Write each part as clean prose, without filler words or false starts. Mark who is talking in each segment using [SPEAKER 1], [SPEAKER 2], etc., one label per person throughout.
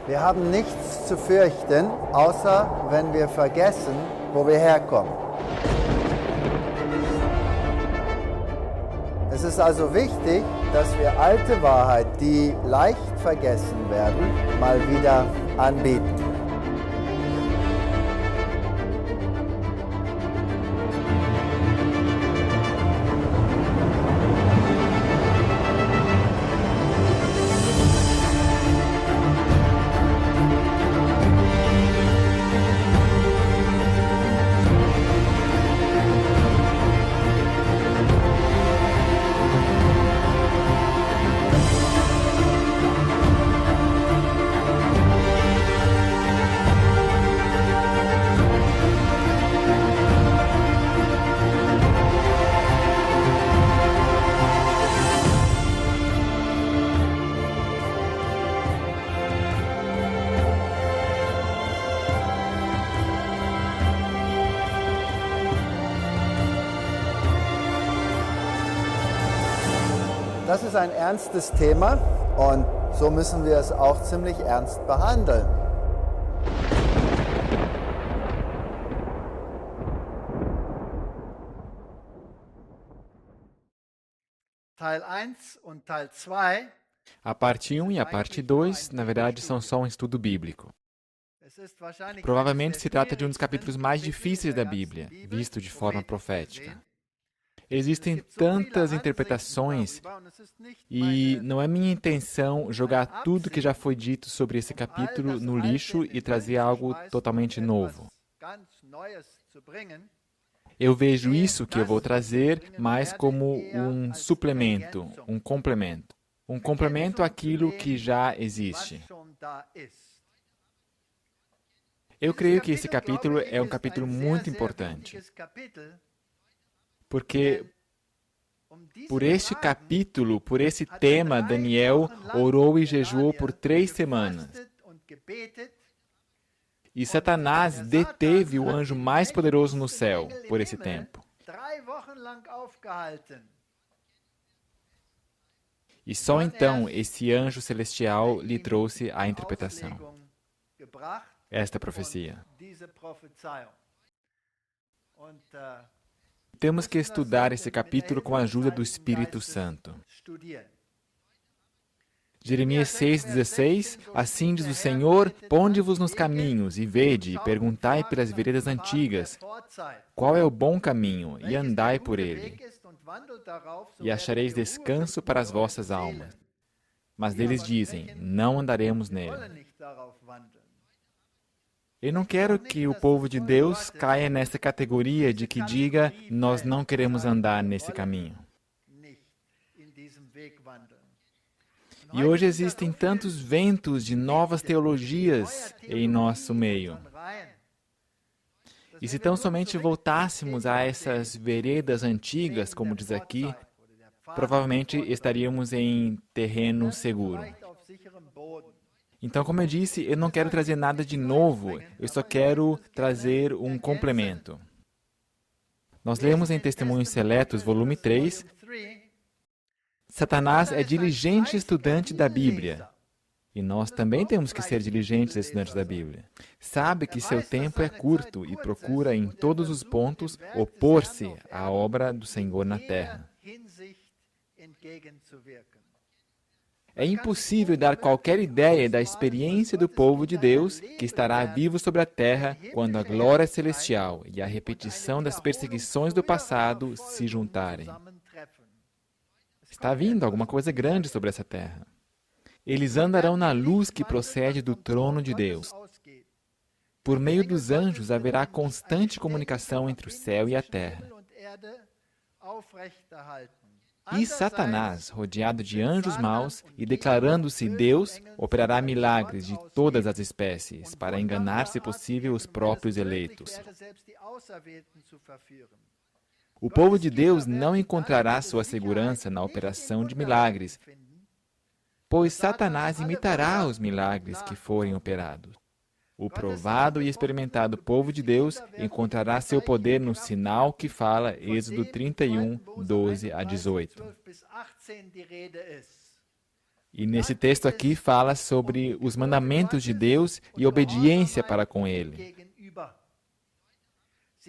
[SPEAKER 1] Wir haben nichts zu fürchten, außer wenn wir vergessen, wo wir herkommen. Es ist also wichtig, dass wir alte Wahrheit, die leicht vergessen werden, mal wieder anbieten. Das ist ein ernstes Thema und so müssen wir es auch ziemlich ernst behandeln. Teil 1 und Teil 2.
[SPEAKER 2] A parte 1 e a parte 2, na verdade, são só um estudo bíblico. Provavelmente se trata de um dos capítulos mais difíceis da Bíblia, visto de forma profética. Existem tantas interpretações e não é minha intenção jogar tudo que já foi dito sobre esse capítulo no lixo e trazer algo totalmente novo. Eu vejo isso que eu vou trazer mais como um suplemento, um complemento. Um complemento àquilo que já existe. Eu creio que esse capítulo é um capítulo muito importante. Porque por este capítulo, por esse tema, Daniel orou e jejuou por 3 semanas. E Satanás deteve o anjo mais poderoso no céu por esse tempo. E só então esse anjo celestial lhe trouxe a interpretação. Esta profecia. Temos que estudar esse capítulo com a ajuda do Espírito Santo. Jeremias 6,16, assim diz o Senhor, ponde-vos nos caminhos, e vede, e perguntai pelas veredas antigas, qual é o bom caminho, e andai por ele, e achareis descanso para as vossas almas. Mas eles dizem, não andaremos nele. Eu não quero que o povo de Deus caia nessa categoria de que diga, nós não queremos andar nesse caminho. E hoje existem tantos ventos de novas teologias em nosso meio. E se tão somente voltássemos a essas veredas antigas, como diz aqui, provavelmente estaríamos em terreno seguro. Então, como eu disse, eu não quero trazer nada de novo, eu só quero trazer um complemento. Nós lemos em Testemunhos Seletos, volume 3, Satanás é diligente estudante da Bíblia. E nós também temos que ser diligentes estudantes da Bíblia. Sabe que seu tempo é curto e procura em todos os pontos opor-se à obra do Senhor na terra. É impossível dar qualquer ideia da experiência do povo de Deus que estará vivo sobre a terra quando a glória celestial e a repetição das perseguições do passado se juntarem. Está vindo alguma coisa grande sobre essa terra. Eles andarão na luz que procede do trono de Deus. Por meio dos anjos haverá constante comunicação entre o céu e a terra. E Satanás, rodeado de anjos maus e declarando-se Deus, operará milagres de todas as espécies, para enganar, se possível, os próprios eleitos. O povo de Deus não encontrará sua segurança na operação de milagres, pois Satanás imitará os milagres que forem operados. O provado e experimentado povo de Deus encontrará seu poder no sinal que fala Êxodo 31, 12 a 18. E nesse texto aqui fala sobre os mandamentos de Deus e obediência para com Ele,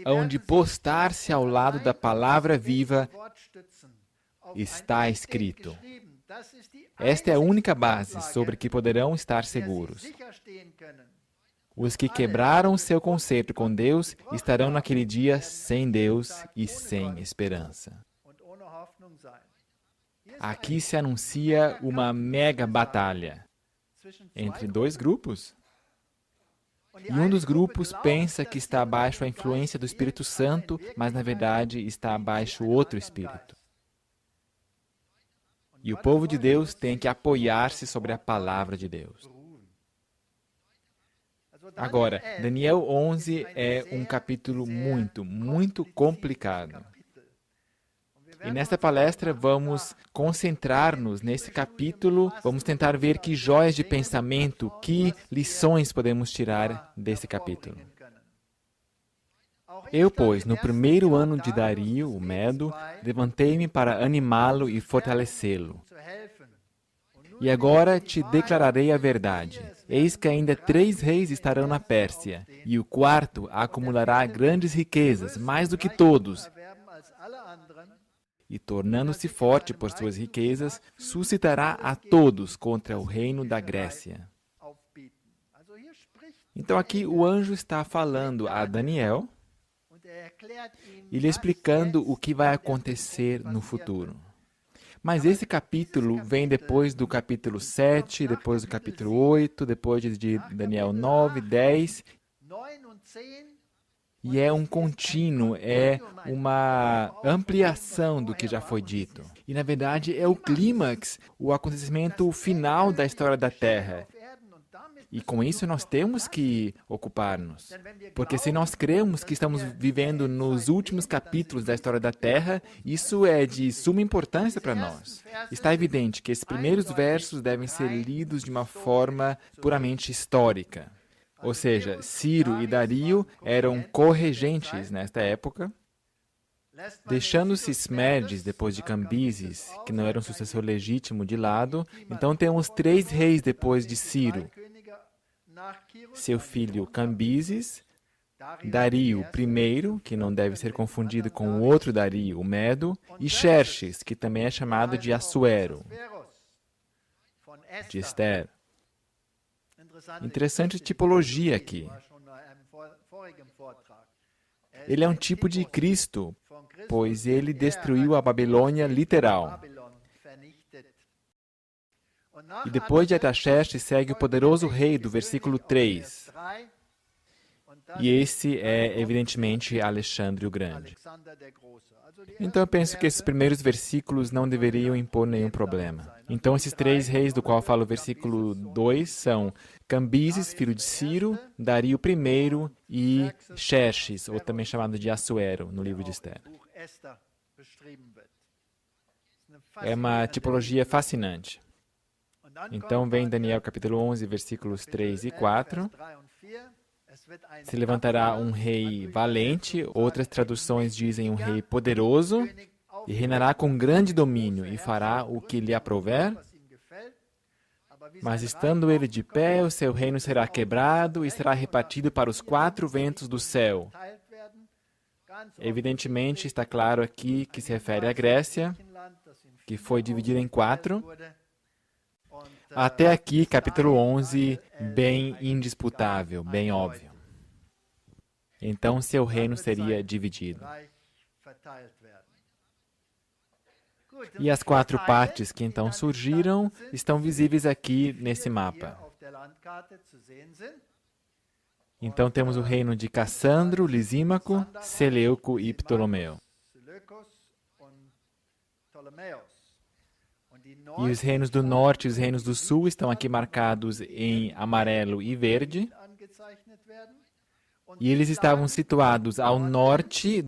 [SPEAKER 2] onde postar-se ao lado da palavra viva está escrito. Esta é a única base sobre que poderão estar seguros. Os que quebraram seu concerto com Deus estarão naquele dia sem Deus e sem esperança. Aqui se anuncia uma mega batalha entre dois grupos. E um dos grupos pensa que está abaixo a influência do Espírito Santo, mas na verdade está abaixo outro espírito. E o povo de Deus tem que apoiar-se sobre a palavra de Deus. Agora, Daniel 11 é um capítulo muito complicado. E nesta palestra vamos concentrar-nos nesse capítulo, vamos tentar ver que joias de pensamento, que lições podemos tirar desse capítulo. Eu, pois, no primeiro ano de Dario, o Medo, levantei-me para animá-lo e fortalecê-lo. E agora te declararei a verdade. Eis que ainda 3 reis estarão na Pérsia, e o quarto acumulará grandes riquezas, mais do que todos. E, tornando-se forte por suas riquezas, suscitará a todos contra o reino da Grécia. Então aqui o anjo está falando a Daniel e lhe explicando o que vai acontecer no futuro. Mas esse capítulo vem depois do capítulo 7, depois do capítulo 8, depois de Daniel 9, 10... E é um contínuo, é uma ampliação do que já foi dito. E, na verdade, é o clímax, o acontecimento final da história da Terra. E com isso nós temos que ocupar-nos. Porque se nós cremos que estamos vivendo nos últimos capítulos da história da Terra, isso é de suma importância para nós. Está evidente que esses primeiros versos devem ser lidos de uma forma puramente histórica. Ou seja, Ciro e Dario eram corregentes nesta época, deixando Cismedes, depois de Cambises, que não era um sucessor legítimo, de lado. Então temos 3 reis depois de Ciro. Seu filho Cambises, Dario I, que não deve ser confundido com o outro Dario, o Medo, e Xerxes, que também é chamado de Assuero, de Esther. Interessante tipologia aqui. Ele é um tipo de Cristo, pois ele destruiu a Babilônia literal. E depois de Artaxerxes segue o poderoso rei do versículo 3. E esse é, evidentemente, Alexandre o Grande. Então eu penso que esses primeiros versículos não deveriam impor nenhum problema. Então esses 3 reis do qual fala o versículo 2 são Cambises, filho de Ciro, Dario I e Xerxes, ou também chamado de Assuero, no livro de Esther. É uma tipologia fascinante. Então vem Daniel capítulo 11, versículos 3 e 4. Se levantará um rei valente, outras traduções dizem um rei poderoso, e reinará com grande domínio, e fará o que lhe aprouver. Mas estando ele de pé, o seu reino será quebrado e será repartido para os 4 ventos do céu. Evidentemente, está claro aqui que se refere à Grécia, que foi dividida em 4. Até aqui, capítulo 11, bem indisputável, bem óbvio. Então, seu reino seria dividido. E as 4 partes que então surgiram estão visíveis aqui nesse mapa. Então temos o reino de Cassandro, Lisímaco, Seleuco e Ptolomeu. E os reinos do norte e os reinos do sul estão aqui marcados em amarelo e verde. E eles estavam situados ao norte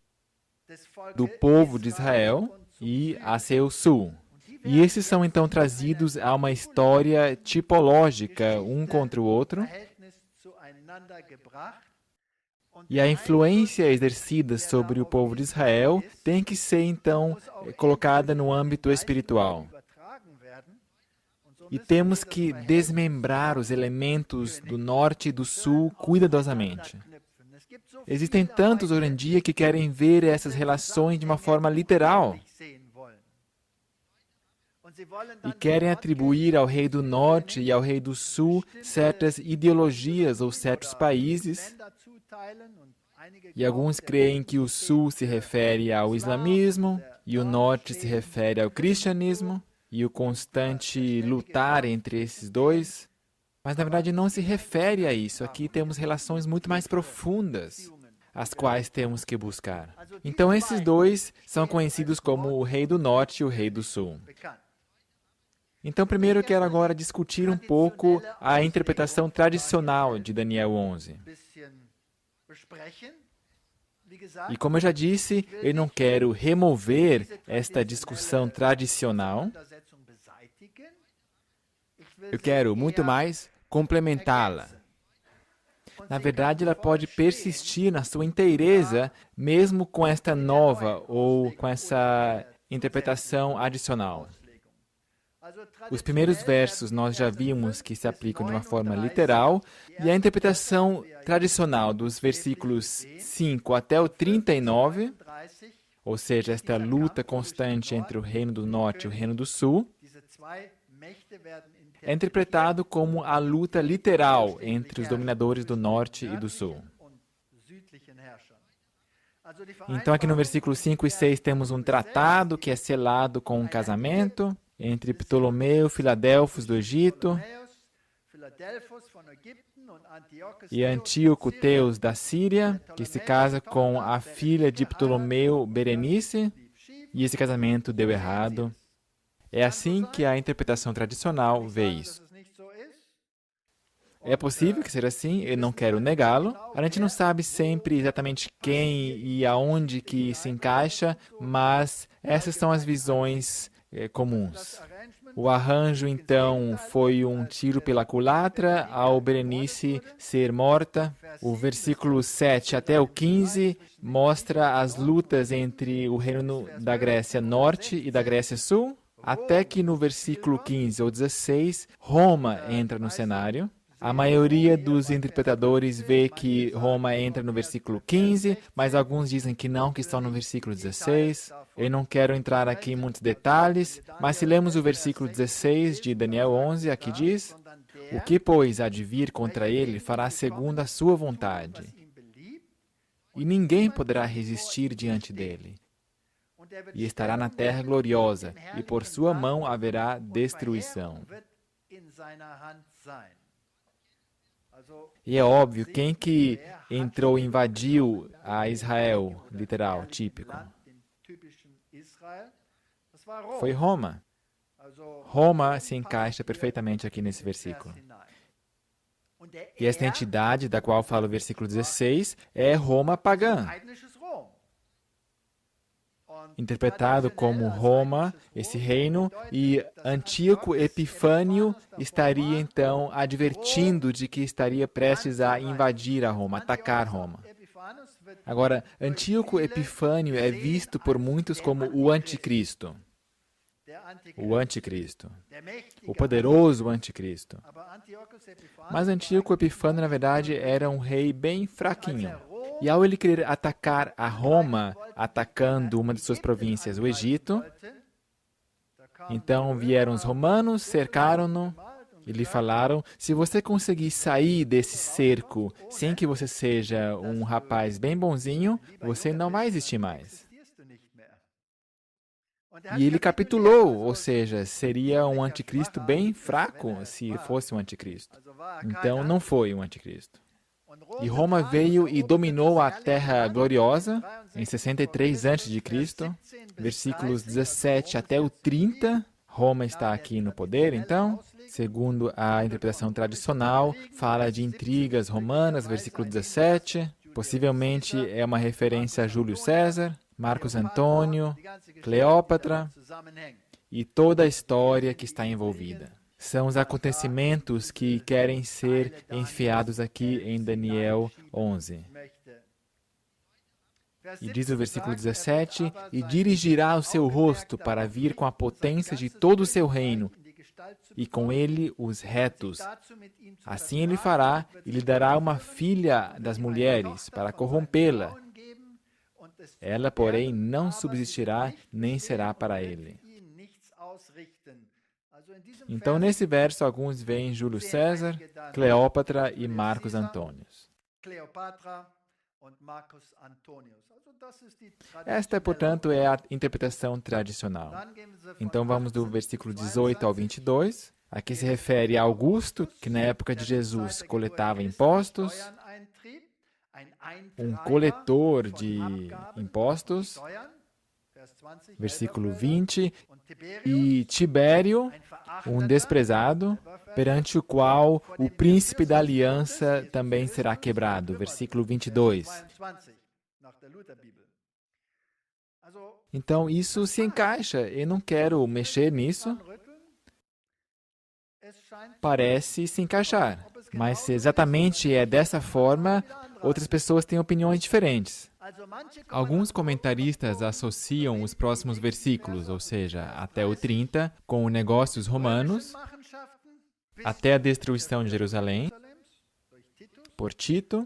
[SPEAKER 2] do povo de Israel e a seu sul. E esses são então trazidos a uma história tipológica, um contra o outro. E a influência exercida sobre o povo de Israel tem que ser então colocada no âmbito espiritual. e temos que desmembrar os elementos do norte e do sul cuidadosamente. Existem tantos hoje em dia que querem ver essas relações de uma forma literal e querem atribuir ao rei do norte e ao rei do sul certas ideologias ou certos países. E alguns creem que o sul se refere ao islamismo e o norte se refere ao cristianismo e o constante lutar entre esses dois. Mas, na verdade, não se refere a isso. Aqui temos relações muito mais profundas, as quais temos que buscar. Então, esses dois são conhecidos como o rei do norte e o rei do sul. Então, primeiro eu quero agora discutir um pouco a interpretação tradicional de Daniel 11. E como eu já disse, eu não quero remover esta discussão tradicional. Eu quero muito mais complementá-la. Na verdade, ela pode persistir na sua inteireza, mesmo com esta nova ou com essa interpretação adicional. Os primeiros versos nós já vimos que se aplicam de uma forma literal, e a interpretação tradicional dos versículos 5 até o 39, ou seja, esta luta constante entre o reino do norte e o reino do sul, é interpretado como a luta literal entre os dominadores do norte e do sul. Então, aqui no versículo 5 e 6 temos um tratado que é selado com um casamento entre Ptolomeu, Filadelfos do Egito, e Antíoco Teos da Síria, que se casa com a filha de Ptolomeu, Berenice, e esse casamento deu errado. É assim que a interpretação tradicional vê isso. É possível que seja assim, eu não quero negá-lo. A gente não sabe sempre exatamente quem e aonde que se encaixa, mas essas são as visões comuns. O arranjo, então, foi um tiro pela culatra ao Berenice ser morta. O versículo 7 até o 15 mostra as lutas entre o reino da Grécia Norte e da Grécia Sul, até que no versículo 15 ou 16, Roma entra no cenário. A maioria dos interpretadores vê que Roma entra no versículo 15, mas alguns dizem que não, que estão no versículo 16. Eu não quero entrar aqui em muitos detalhes, mas se lemos o versículo 16 de Daniel 11, aqui diz: "O que, pois, há de vir contra ele, fará segundo a sua vontade, e ninguém poderá resistir diante dele. E estará na terra gloriosa, e por sua mão haverá destruição." E é óbvio, quem que entrou e invadiu a Israel, literal, típico? Foi Roma. Roma se encaixa perfeitamente aqui nesse versículo. E esta entidade da qual fala o versículo 16 é Roma pagã. Interpretado como Roma, esse reino, e Antíoco Epifânio estaria então advertindo de que estaria prestes a invadir a Roma, atacar Roma. Agora, Antíoco Epifânio é visto por muitos como o anticristo. O anticristo. O poderoso anticristo. Mas Antíoco Epifânio, na verdade, era um rei bem fraquinho. E ao ele querer atacar a Roma, atacando uma de suas províncias, o Egito, então vieram os romanos, cercaram-no e lhe falaram: se você conseguir sair desse cerco sem que você seja um rapaz bem bonzinho, você não vai existir mais. E ele capitulou, ou seja, seria um anticristo bem fraco se fosse um anticristo. Então não foi um anticristo. E Roma veio e dominou a Terra Gloriosa em 63 a.C., versículos 17 até o 30. Roma está aqui no poder, então, segundo a interpretação tradicional, fala de intrigas romanas, versículo 17. Possivelmente é uma referência a Júlio César, Marcos Antônio, Cleópatra e toda a história que está envolvida. São os acontecimentos que querem ser enfiados aqui em Daniel 11. E diz o versículo 17, e dirigirá o seu rosto para vir com a potência de todo o seu reino, e com ele os retos. Assim ele fará e lhe dará uma filha das mulheres para corrompê-la. Ela, porém, não subsistirá nem será para ele. Então, nesse verso, alguns veem Júlio César, Cleópatra e Marcos Antônios. Esta, portanto, é a interpretação tradicional. Então, vamos do versículo 18 ao 22. Aqui se refere a Augusto, que na época de Jesus coletava impostos, um coletor de impostos, versículo 20, e Tibério, um desprezado, perante o qual o príncipe da aliança também será quebrado, versículo 22. Então, isso se encaixa. Eu não quero mexer nisso. Parece se encaixar. Mas se exatamente é dessa forma, outras pessoas têm opiniões diferentes. Alguns comentaristas associam os próximos versículos, ou seja, até o 30, com negócios romanos, até a destruição de Jerusalém, por Tito.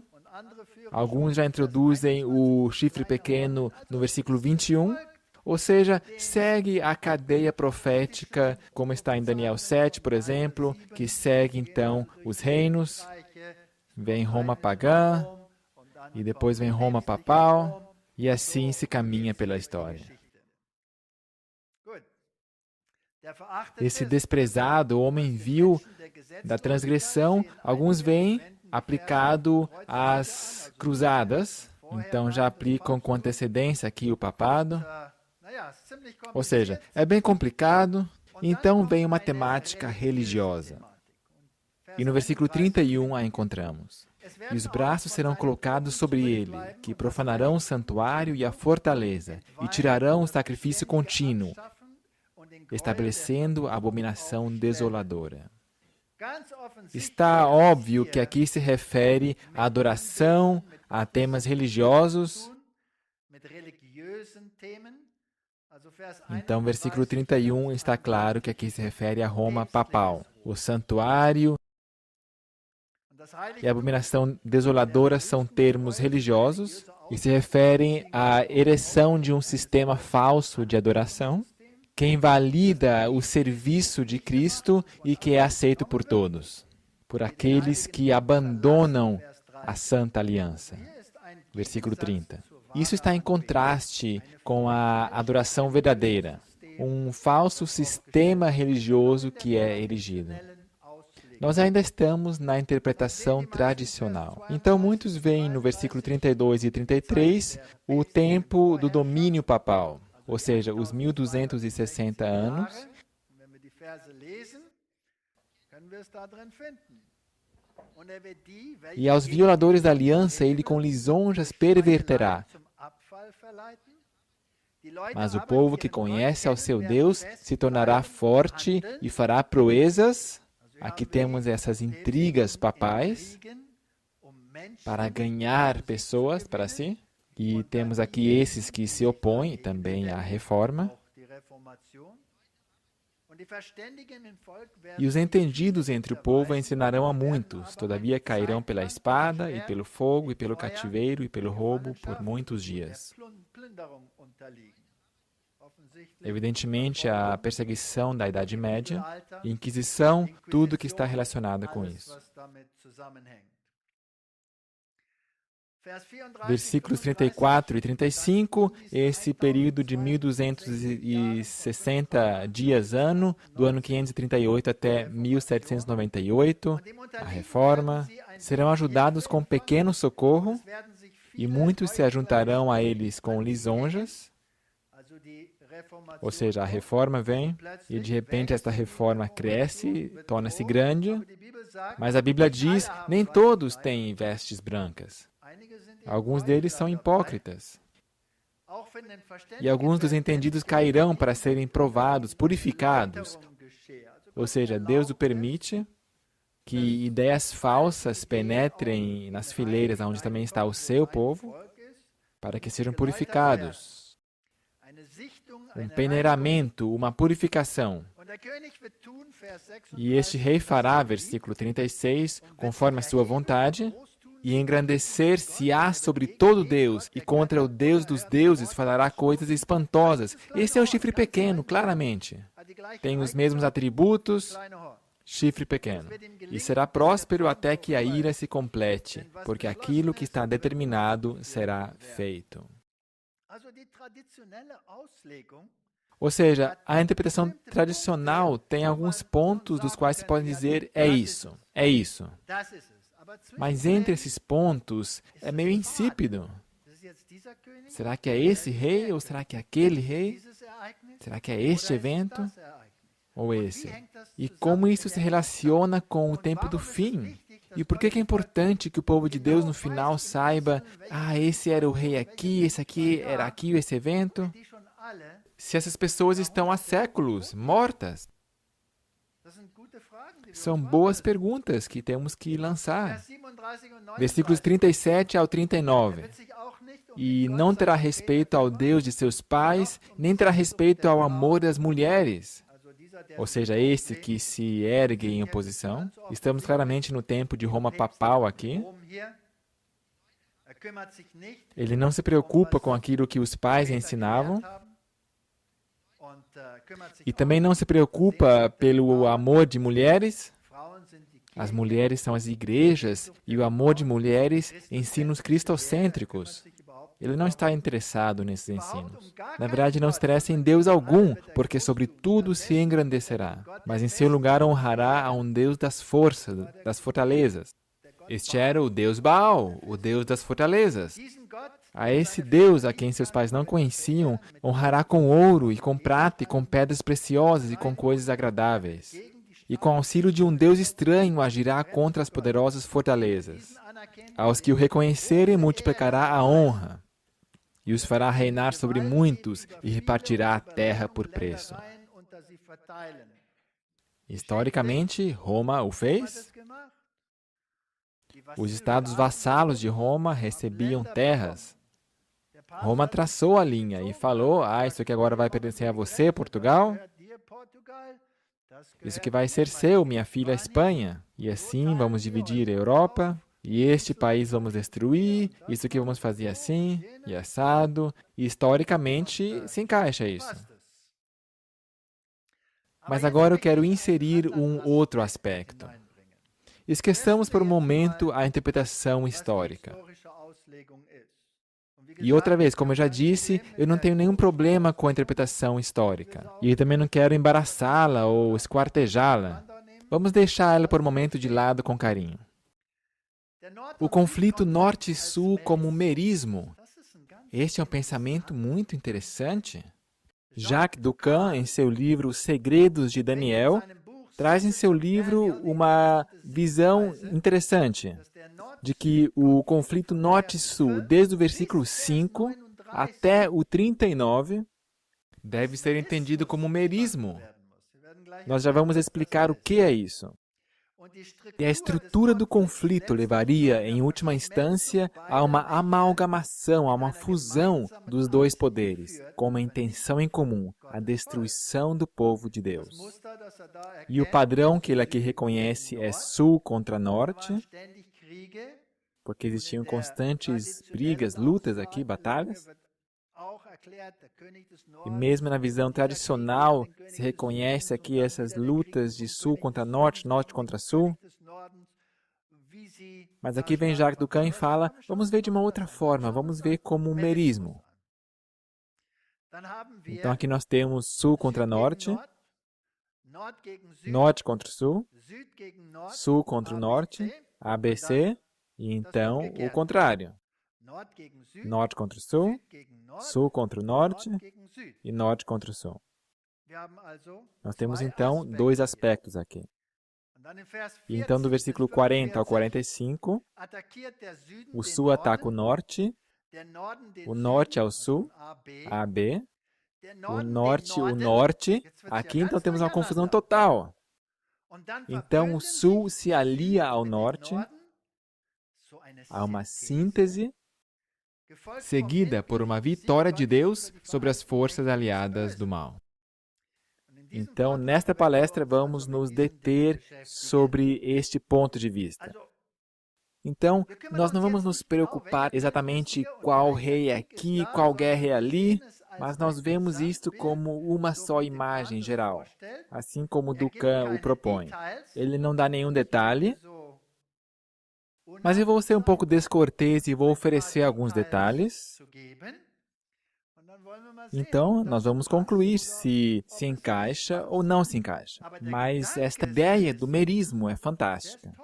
[SPEAKER 2] Alguns já introduzem o chifre pequeno no versículo 21, ou seja, segue a cadeia profética, como está em Daniel 7, por exemplo, que segue então os reinos, vem Roma pagã, e depois vem Roma papal, e assim se caminha pela história. Esse desprezado homem vil da transgressão, alguns veem aplicado às cruzadas, então já aplicam com antecedência aqui o papado. Ou seja, é bem complicado, então vem uma temática religiosa. E no versículo 31 a encontramos. E os braços serão colocados sobre ele, que profanarão o santuário e a fortaleza, e tirarão o sacrifício contínuo, estabelecendo a abominação desoladora. Está óbvio que aqui se refere à adoração, a temas religiosos. Então, versículo 31 está claro que aqui se refere a Roma papal. O santuário e a abominação desoladora são termos religiosos e se referem à ereção de um sistema falso de adoração que invalida o serviço de Cristo e que é aceito por todos, por aqueles que abandonam a Santa Aliança. Versículo 30. Isso está em contraste com a adoração verdadeira, um falso sistema religioso que é erigido. Nós ainda estamos na interpretação tradicional. Então, muitos veem no versículo 32 e 33 o tempo do domínio papal, ou seja, os 1260 anos. E aos violadores da aliança ele com lisonjas perverterá. Mas o povo que conhece ao seu Deus se tornará forte e fará proezas. Aqui temos essas intrigas papais para ganhar pessoas para si. E temos aqui esses que se opõem também à reforma. E os entendidos entre o povo ensinarão a muitos, todavia cairão pela espada, e pelo fogo, e pelo cativeiro, e pelo roubo, por muitos dias. Evidentemente, a perseguição da Idade Média, Inquisição, tudo que está relacionado com isso. Versículos 34 e 35, esse período de 1260 dias ano, do ano 538 até 1798, a Reforma, serão ajudados com pequeno socorro, e muitos se ajuntarão a eles com lisonjas, ou seja, a Reforma vem, e de repente esta Reforma cresce, torna-se grande, mas a Bíblia diz, nem todos têm vestes brancas. Alguns deles são hipócritas. E alguns dos entendidos cairão para serem provados, purificados. Ou seja, Deus o permite que ideias falsas penetrem nas fileiras onde também está o seu povo, para que sejam purificados. Um peneiramento, uma purificação. E este rei fará, versículo 36, conforme a sua vontade, e engrandecer-se-á sobre todo Deus, e contra o Deus dos deuses falará coisas espantosas. Esse é o chifre pequeno, claramente. Tem os mesmos atributos, chifre pequeno. E será próspero até que a ira se complete, porque aquilo que está determinado será feito. Ou seja, a interpretação tradicional tem alguns pontos dos quais se pode dizer é isso, é isso. Mas entre esses pontos é meio insípido. Será que é esse rei ou será que é aquele rei? Será que é este evento ou esse? E como isso se relaciona com o tempo do fim? E por que é importante que o povo de Deus no final saiba, esse era o rei aqui, esse aqui era aqui esse evento? Se essas pessoas estão há séculos mortas? São boas perguntas que temos que lançar. Versículos 37 ao 39. E não terá respeito ao Deus de seus pais, nem terá respeito ao amor das mulheres. Ou seja, esse que se ergue em oposição. Estamos claramente no tempo de Roma papal aqui. Ele não se preocupa com aquilo que os pais ensinavam. E também não se preocupa pelo amor de mulheres. As mulheres são as igrejas e o amor de mulheres ensinos cristocêntricos. Ele não está interessado nesses ensinos. Na verdade, não se interessa em Deus algum, porque sobre tudo se engrandecerá. Mas em seu lugar honrará a um Deus das forças, das fortalezas. Este era o Deus Baal, o Deus das fortalezas. A esse Deus, a quem seus pais não conheciam, honrará com ouro e com prata e com pedras preciosas e com coisas agradáveis. E com auxílio de um Deus estranho agirá contra as poderosas fortalezas. Aos que o reconhecerem, multiplicará a honra. E os fará reinar sobre muitos e repartirá a terra por preço. Historicamente, Roma o fez. Os estados vassalos de Roma recebiam terras. Roma traçou a linha e falou, isso aqui agora vai pertencer a você, Portugal. Isso aqui vai ser seu, minha filha, Espanha. E assim vamos dividir a Europa. E este país vamos destruir, isso aqui vamos fazer assim, e assado. E historicamente se encaixa isso. Mas agora eu quero inserir um outro aspecto. Esqueçamos por um momento a interpretação histórica. E outra vez, como eu já disse, eu não tenho nenhum problema com a interpretação histórica. E eu também não quero embaraçá-la ou esquartejá-la. Vamos deixar ela por um momento de lado com carinho. O conflito norte e sul como merismo. Este é um pensamento muito interessante. Jacques Ducan, em seu livro Os Segredos de Daniel, traz em seu livro uma visão interessante de que o conflito norte e sul, desde o versículo 5 até o 39, deve ser entendido como merismo. Nós já vamos explicar o que é isso. E a estrutura do conflito levaria, em última instância, a uma amalgamação, a uma fusão dos dois poderes, com uma intenção em comum, a destruição do povo de Deus. E o padrão que ele aqui reconhece é sul contra norte, porque existiam constantes brigas, lutas aqui, batalhas. E mesmo na visão tradicional, se reconhece aqui essas lutas de sul contra norte, norte contra sul. Mas aqui vem Jacques Ducan e fala, vamos ver de uma outra forma, vamos ver como um merismo. Então aqui nós temos sul contra norte, norte contra sul, sul contra o norte, ABC, e então o contrário. Norte contra o sul, sul contra o norte e norte contra o sul. Nós temos então dois aspectos aqui. E então do versículo 40 ao 45, o sul ataca o norte ao sul, AB, o norte, aqui então temos uma confusão total. Então o sul se alia ao norte, há uma síntese, seguida por uma vitória de Deus sobre as forças aliadas do mal. Então, nesta palestra, vamos nos deter sobre este ponto de vista. Então, nós não vamos nos preocupar exatamente qual rei é aqui, qual guerra é ali, mas nós vemos isto como uma só imagem geral, assim como Dukan o propõe. Ele não dá nenhum detalhe, mas eu vou ser um pouco descortês e vou oferecer alguns detalhes. Então, nós vamos concluir se se encaixa ou não se encaixa. Mas esta ideia do merismo é fantástica.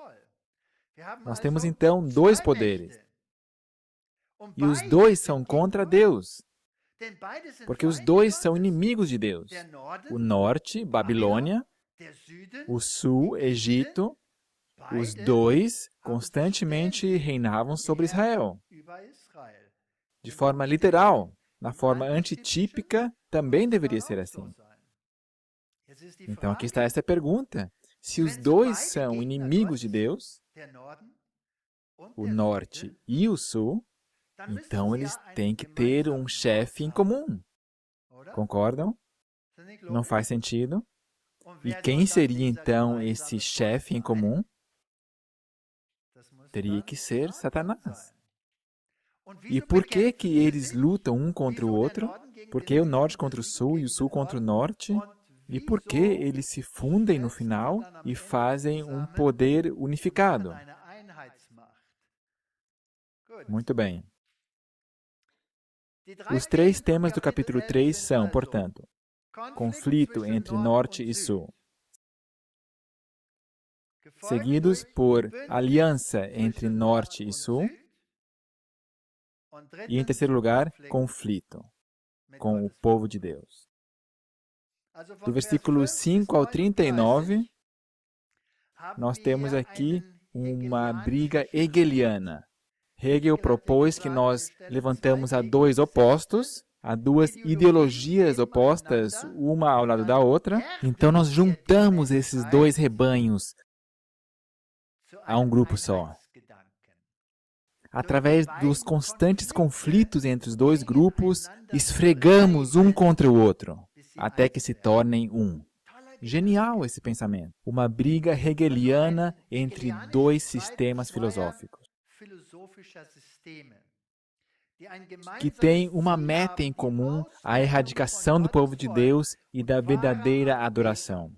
[SPEAKER 2] Nós temos, então, dois poderes. E os dois são contra Deus. Porque os dois são inimigos de Deus. O norte, Babilônia, o sul, Egito, os dois constantemente reinavam sobre Israel. De forma literal, na forma antitípica, também deveria ser assim. Então aqui está essa pergunta. Se os dois são inimigos de Deus, o norte e o sul, então eles têm que ter um chefe em comum. Concordam? Não faz sentido? E quem seria então esse chefe em comum? Teria que ser Satanás. E por que que eles lutam um contra o outro? Por que o norte contra o sul e o sul contra o norte? E por que eles se fundem no final e fazem um poder unificado? Muito bem. Os três temas do capítulo 3 são, portanto, conflito entre norte e sul, seguidos por aliança entre norte e sul, e, em terceiro lugar, conflito com o povo de Deus. Do versículo 5 ao 39, nós temos aqui uma briga hegeliana. Hegel propôs que nós levantamos a dois opostos, a duas ideologias opostas, uma ao lado da outra. Então, nós juntamos esses dois rebanhos a um grupo só. Através dos constantes conflitos entre os dois grupos, esfregamos um contra o outro, até que se tornem um. Genial esse pensamento. Uma briga hegeliana entre dois sistemas filosóficos, que tem uma meta em comum, a erradicação do povo de Deus e da verdadeira adoração.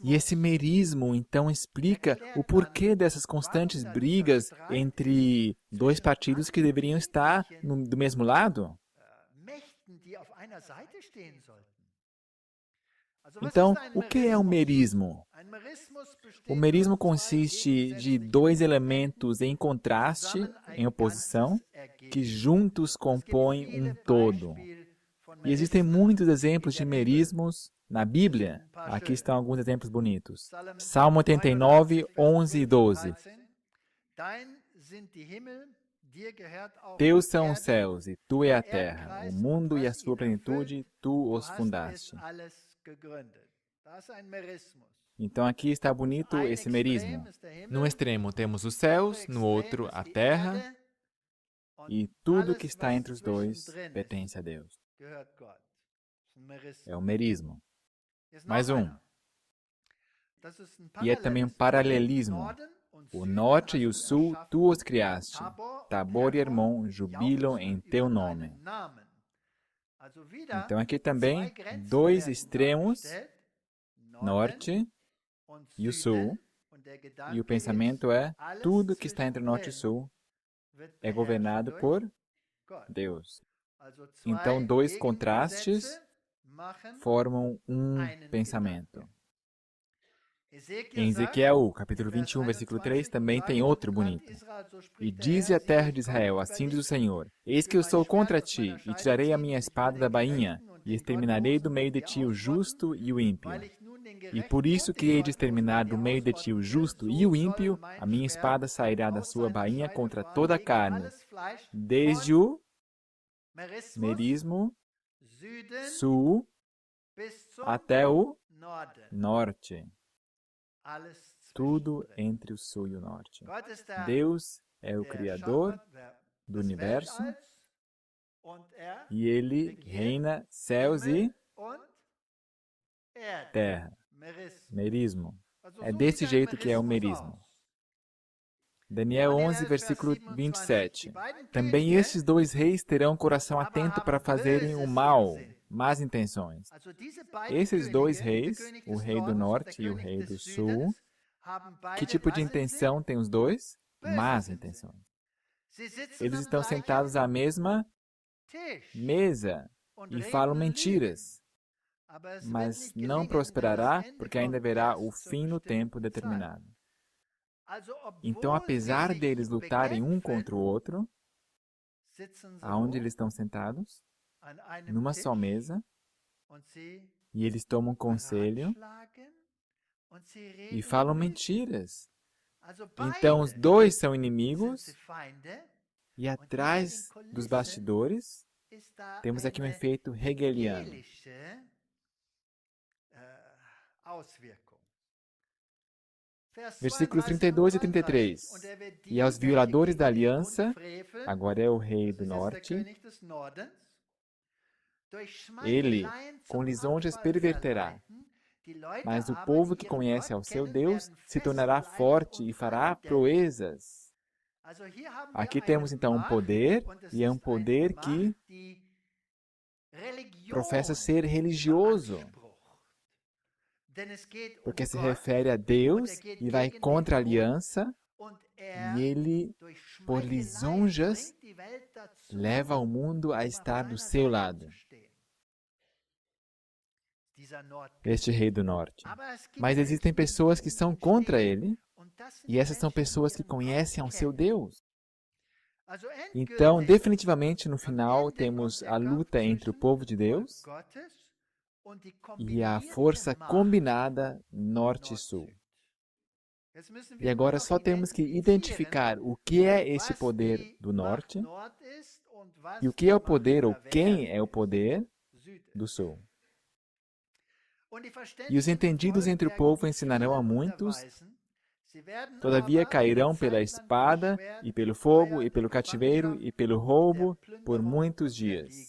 [SPEAKER 2] E esse merismo, então, explica o porquê dessas constantes brigas entre dois partidos que deveriam estar do mesmo lado. Então, o que é um merismo? O merismo consiste de dois elementos em contraste, em oposição, que juntos compõem um todo. E existem muitos exemplos de merismos na Bíblia. Aqui estão alguns exemplos bonitos. Salmo 89, 11 e 12. Teus são os céus, e tu é a terra, o mundo e a sua plenitude, tu os fundaste. Então aqui está bonito esse merismo. No extremo temos os céus, no outro a terra, e tudo que está entre os dois pertence a Deus. É o merismo. Mais um. E é também um paralelismo. O norte e o sul tu os criaste. Tabor e Hermon jubilam em teu nome. Então aqui também dois extremos, norte e o sul. E o pensamento é, tudo que está entre o norte e o sul é governado por Deus. Então, dois contrastes formam um pensamento. Em Ezequiel, capítulo 21, versículo 3, também tem outro bonito. E dize a terra de Israel, assim diz o Senhor, eis que eu sou contra ti, e tirarei a minha espada da bainha, e exterminarei do meio de ti o justo e o ímpio. E por isso que hei de exterminar do meio de ti o justo e o ímpio, a minha espada sairá da sua bainha contra toda a carne, desde o merismo, sul, até o norte. Tudo entre o sul e o norte. Deus é o Criador do universo e Ele reina céus e terra. Merismo. É desse jeito que é o merismo. Daniel 11, versículo 27. Também estes dois reis terão coração atento para fazerem o mal, más intenções. Esses dois reis, o rei do norte e o rei do sul, que tipo de intenção tem os dois? Más intenções. Eles estão sentados à mesma mesa e falam mentiras, mas não prosperará porque ainda haverá o fim no tempo determinado. Então, apesar deles lutarem um contra o outro, aonde eles estão sentados? Numa só mesa, e eles tomam conselho e falam mentiras. Então, os dois são inimigos, e atrás dos bastidores, temos aqui um efeito hegeliano. Versículos 32 e 33. E aos violadores da aliança, agora é o rei do norte, ele com lisonjas perverterá. Mas o povo que conhece ao seu Deus se tornará forte e fará proezas. Aqui temos então um poder, e é um poder que professa ser religioso, porque se refere a Deus e vai contra a aliança, e ele, por lisonjas, leva o mundo a estar do seu lado. Este rei do norte. Mas existem pessoas que são contra ele, e essas são pessoas que conhecem ao seu Deus. Então, definitivamente, no final, temos a luta entre o povo de Deus e a força combinada norte e sul. E agora só temos que identificar o que é esse poder do norte e o que é o poder, ou quem é o poder, do sul. E os entendidos entre o povo ensinarão a muitos, todavia cairão pela espada, e pelo fogo, e pelo cativeiro, e pelo roubo, por muitos dias.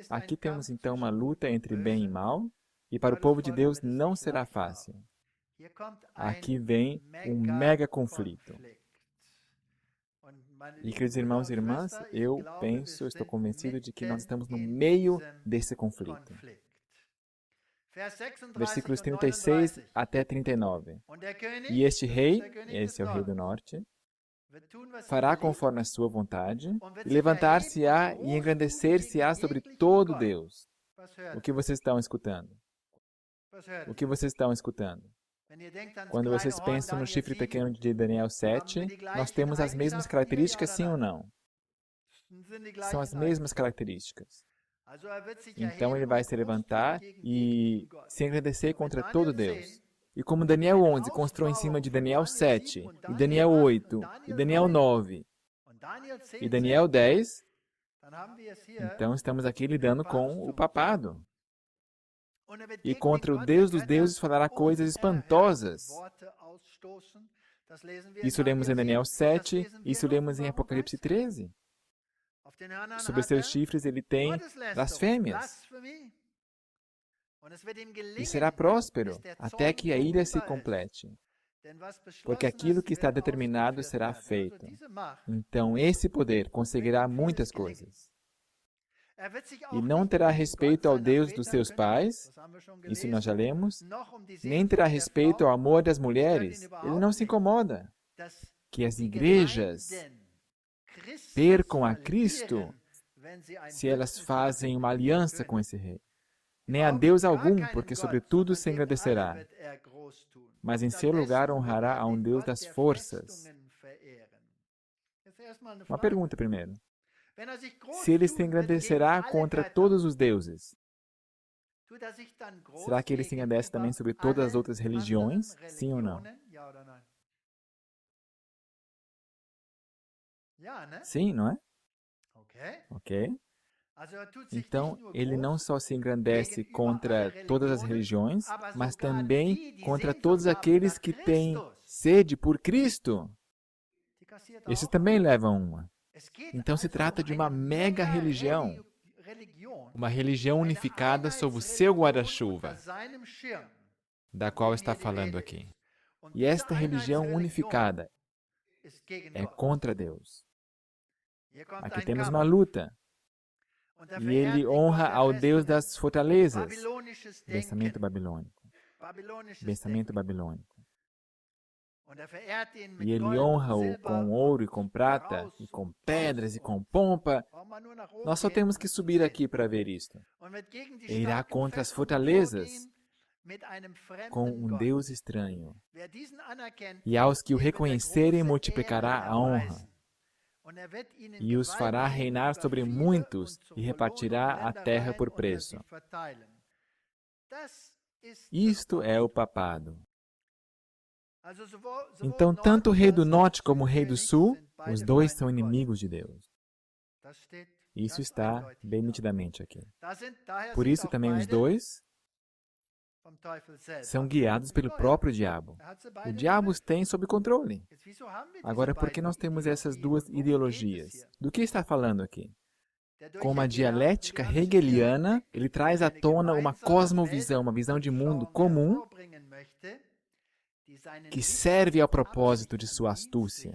[SPEAKER 2] Aqui temos então uma luta entre bem e mal, e para o povo de Deus não será fácil. Aqui vem um mega conflito. E, queridos irmãos e irmãs, eu estou convencido de que nós estamos no meio desse conflito. Versículos 36 até 39. E este rei, esse é o rei do norte, fará conforme a sua vontade, e levantar-se-á e engrandecer-se-á sobre todo Deus. O que vocês estão escutando? O que vocês estão escutando? Quando vocês pensam no chifre pequeno de Daniel 7, nós temos as mesmas características, sim ou não? São as mesmas características. Então ele vai se levantar e se engrandecer contra todo Deus. E como Daniel 11 constrói em cima de Daniel 7, e Daniel 8, e Daniel 9, e Daniel 10, então estamos aqui lidando com o papado. E contra o Deus dos deuses falará coisas espantosas. Isso lemos em Daniel 7, isso lemos em Apocalipse 13. Sobre seus chifres ele tem blasfêmias. E será próspero até que a ira se complete. Porque aquilo que está determinado será feito. Então esse poder conseguirá muitas coisas. E não terá respeito ao Deus dos seus pais, isso nós já lemos, nem terá respeito ao amor das mulheres. Ele não se incomoda que as igrejas percam a Cristo se elas fazem uma aliança com esse rei. Nem a Deus algum, porque sobretudo se engrandecerá. Mas em seu lugar honrará a um Deus das forças. Uma pergunta primeiro. Se ele se engrandecerá contra todos os deuses, será que ele se engrandece também sobre todas as outras religiões? Sim ou não? Sim, não é? Ok. Então, ele não só se engrandece contra todas as religiões, mas também contra todos aqueles que têm sede por Cristo. Esses também levam uma. Então, se trata de uma mega religião. uma religião unificada sob o seu guarda-chuva, da qual está falando aqui. E esta religião unificada é contra Deus. Aqui temos uma luta. E ele honra ao Deus das fortalezas, pensamento babilônico. Pensamento babilônico. E ele honra-o com ouro e com prata, e com pedras e com pompa. Nós só temos que subir aqui para ver isto. E irá contra as fortalezas com um Deus estranho. E aos que o reconhecerem multiplicará a honra. E os fará reinar sobre muitos e repartirá a terra por preço. Isto é o papado. Então, tanto o rei do norte como o rei do sul, os dois são inimigos de Deus. Isso está bem nitidamente aqui. Por isso também os dois são guiados pelo próprio diabo. O diabo os tem sob controle. Agora, por que nós temos essas duas ideologias? Do que está falando aqui? Com uma dialética hegeliana, ele traz à tona uma cosmovisão, uma visão de mundo comum que serve ao propósito de sua astúcia.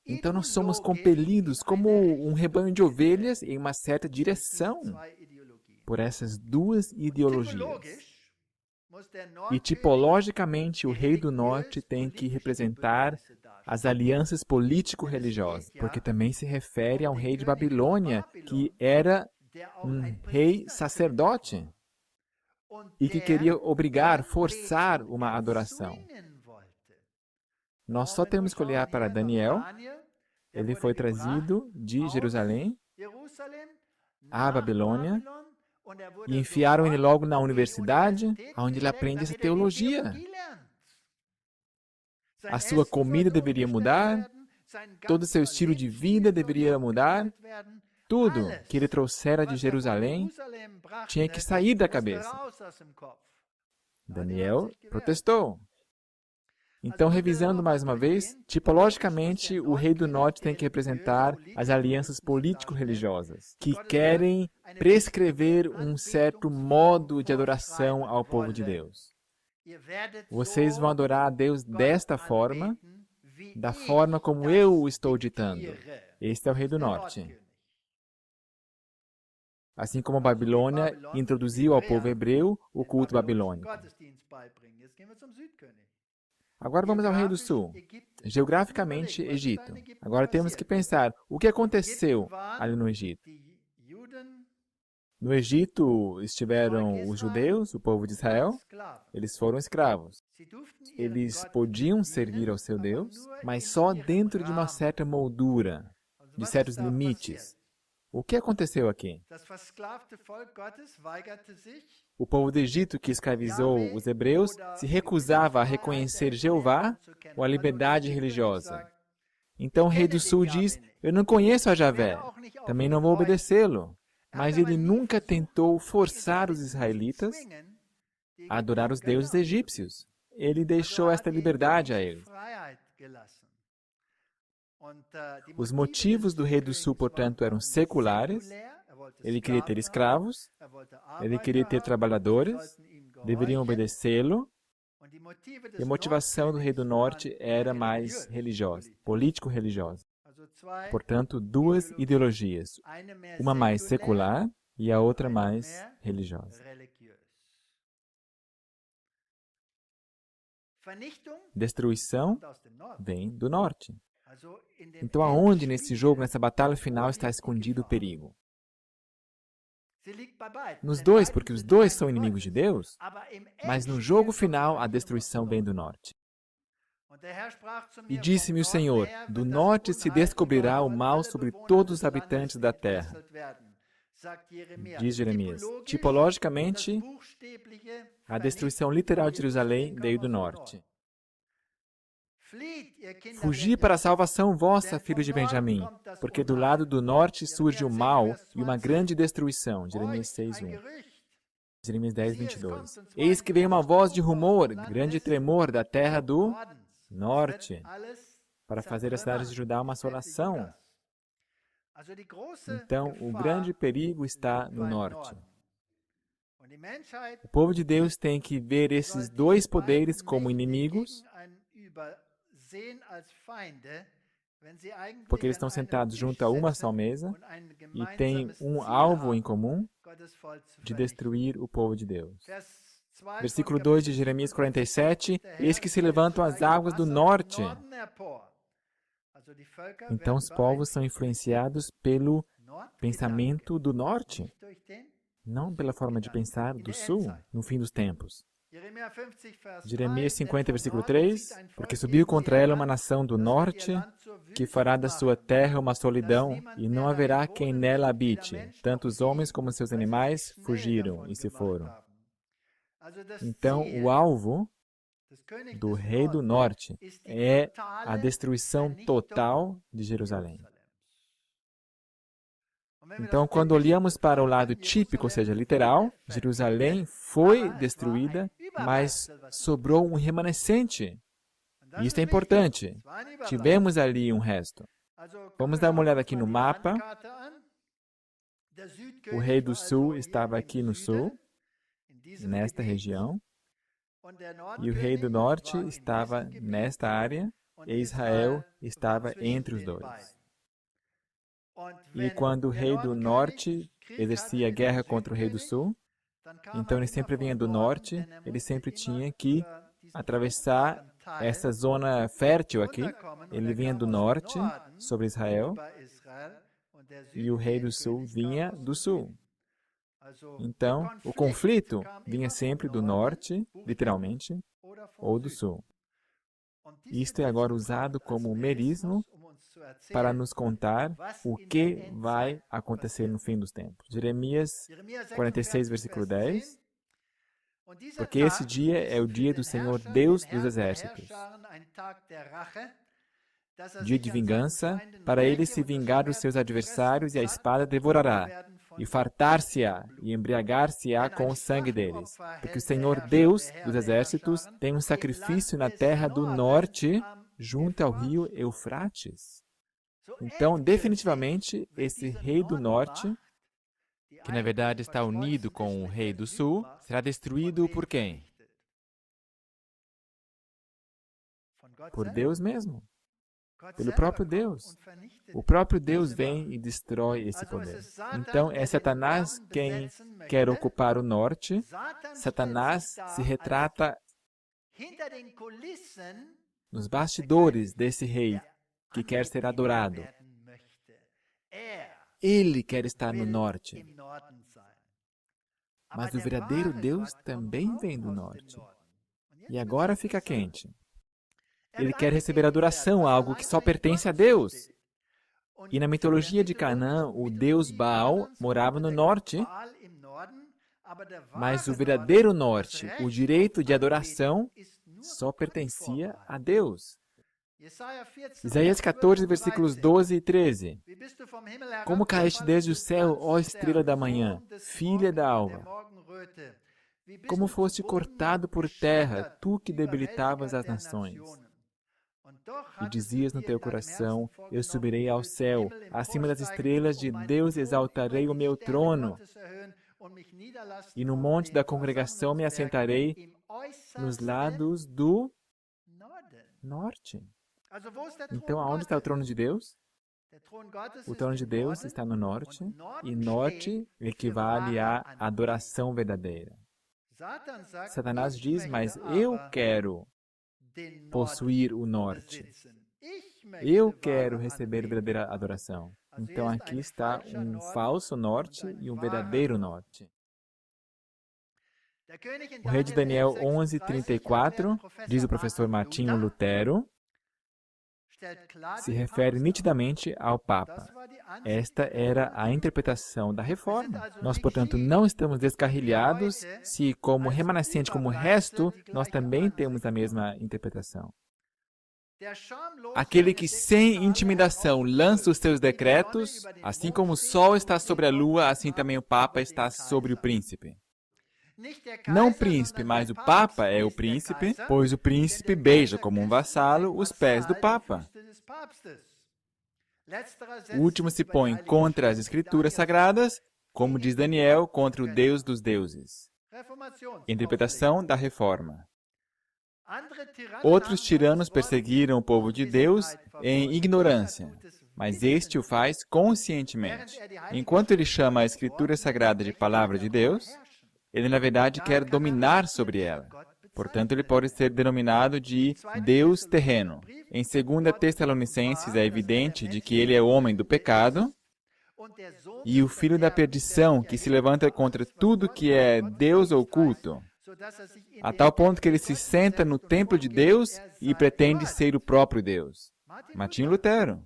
[SPEAKER 2] Então nós somos compelidos como um rebanho de ovelhas em uma certa direção por essas duas ideologias. E tipologicamente o rei do norte tem que representar as alianças político-religiosas, porque também se refere ao rei de Babilônia, que era um rei sacerdote e que queria obrigar, forçar uma adoração. Nós só temos que olhar para Daniel. Ele foi trazido de Jerusalém à Babilônia e enfiaram ele logo na universidade, onde ele aprende essa teologia. A sua comida deveria mudar, todo o seu estilo de vida deveria mudar, tudo que ele trouxera de Jerusalém tinha que sair da cabeça. Daniel protestou. Então, revisando mais uma vez, tipologicamente, o rei do norte tem que representar as alianças político-religiosas, que querem prescrever um certo modo de adoração ao povo de Deus. Vocês vão adorar a Deus desta forma, da forma como eu o estou ditando. Este é o rei do norte. Assim como a Babilônia introduziu ao povo hebreu o culto babilônico. Agora vamos ao rei do sul. Geograficamente, Egito. Agora temos que pensar, o que aconteceu ali no Egito? No Egito estiveram os judeus, o povo de Israel. Eles foram escravos. Eles podiam servir ao seu Deus, mas só dentro de uma certa moldura, de certos limites. O que aconteceu aqui? O povo do Egito que escravizou os hebreus se recusava a reconhecer Jeová ou a liberdade religiosa. Então o rei do sul diz, eu não conheço a Javé, também não vou obedecê-lo. Mas ele nunca tentou forçar os israelitas a adorar os deuses egípcios. Ele deixou esta liberdade a eles. Os motivos do rei do sul, portanto, eram seculares. Ele queria ter escravos, ele queria ter trabalhadores, deveriam obedecê-lo. E a motivação do rei do norte era mais religiosa, político-religiosa. Portanto, duas ideologias, uma mais secular e a outra mais religiosa. Destruição vem do norte. Então, aonde nesse jogo, nessa batalha final, está escondido o perigo? Nos dois, porque os dois são inimigos de Deus, mas no jogo final, a destruição vem do norte. E disse-me o Senhor, do norte se descobrirá o mal sobre todos os habitantes da terra. Diz Jeremias. Tipologicamente, a destruição literal de Jerusalém veio do norte. Fugi para a salvação vossa, filhos de Benjamim, porque do lado do norte surge o mal e uma grande destruição. Jeremias 6:1. Jeremias 10:22. Eis que vem uma voz de rumor, grande tremor da terra do norte, para fazer as cidades de Judá uma assolação. Então, o grande perigo está no norte. O povo de Deus tem que ver esses dois poderes como inimigos, porque eles estão sentados junto a uma só mesa e têm um alvo em comum de destruir o povo de Deus. Versículo 2 de Jeremias 47, eis que se levantam as águas do norte. Então os povos são influenciados pelo pensamento do norte, não pela forma de pensar do sul, no fim dos tempos. Jeremias 50, versículo 3, porque subiu contra ela uma nação do norte, que fará da sua terra uma solidão, e não haverá quem nela habite. Tanto os homens como seus animais fugiram e se foram. Então, o alvo do rei do norte é a destruição total de Jerusalém. Então, quando olhamos para o lado típico, ou seja, literal, Jerusalém foi destruída, mas sobrou um remanescente. E isso é importante. Tivemos ali um resto. Vamos dar uma olhada aqui no mapa. O rei do sul estava aqui no sul, nesta região. E o rei do norte estava nesta área, e Israel estava entre os dois. E quando o rei do norte exercia guerra contra o rei do sul, então ele sempre vinha do norte, ele sempre tinha que atravessar essa zona fértil aqui. Ele vinha do norte sobre Israel e o rei do sul vinha do sul. Então, o conflito vinha sempre do norte, literalmente, ou do sul. Isto é agora usado como merismo para nos contar o que vai acontecer no fim dos tempos. Jeremias 46, versículo 10. Porque esse dia é o dia do Senhor Deus dos exércitos. Dia de vingança, para ele se vingar dos seus adversários, e a espada devorará, e fartar-se-á, e embriagar-se-á com o sangue deles. Porque o Senhor Deus dos exércitos tem um sacrifício na terra do norte, junto ao rio Eufrates. Então, definitivamente, esse rei do norte, que na verdade está unido com o rei do sul, será destruído por quem? Por Deus mesmo. Pelo próprio Deus. O próprio Deus vem e destrói esse poder. Então, é Satanás quem quer ocupar o norte. Satanás se retrata nos bastidores desse rei que quer ser adorado. Ele quer estar no norte. Mas o verdadeiro Deus também vem do norte. E agora fica quente. Ele quer receber adoração, algo que só pertence a Deus. E na mitologia de Canaã, o deus Baal morava no norte, mas o verdadeiro norte, o direito de adoração, só pertencia a Deus. Isaías 14, versículos 12 e 13. Como caíste desde o céu, ó estrela da manhã, filha da alva? Como foste cortado por terra, tu que debilitavas as nações? E dizias no teu coração, eu subirei ao céu, acima das estrelas de Deus exaltarei o meu trono, e no monte da congregação me assentarei nos lados do norte. Então, aonde está o trono de Deus? O trono de Deus está no norte, e norte equivale à adoração verdadeira. Satanás diz, mas eu quero possuir o norte. Eu quero receber verdadeira adoração. Então, aqui está um falso norte e um verdadeiro norte. O rei de Daniel 11:34, diz o professor Martinho Lutero, se refere nitidamente ao Papa. Esta era a interpretação da reforma. Nós, portanto, não estamos descarrilhados se, como remanescente, como resto, nós também temos a mesma interpretação. Aquele que sem intimidação lança os seus decretos, assim como o sol está sobre a lua, assim também o Papa está sobre o príncipe. Não o príncipe, mas o Papa é o príncipe, pois o príncipe beija como um vassalo os pés do Papa. O último se põe contra as Escrituras Sagradas, como diz Daniel, contra o Deus dos deuses. Interpretação da Reforma. Outros tiranos perseguiram o povo de Deus em ignorância, mas este o faz conscientemente. Enquanto ele chama a Escritura Sagrada de Palavra de Deus, ele na verdade quer dominar sobre ela. Portanto, ele pode ser denominado de Deus terreno. Em 2 Tessalonicenses é evidente de que ele é o homem do pecado e o filho da perdição, que se levanta contra tudo que é Deus ou culto, a tal ponto que ele se senta no templo de Deus e pretende ser o próprio Deus. Martinho Lutero.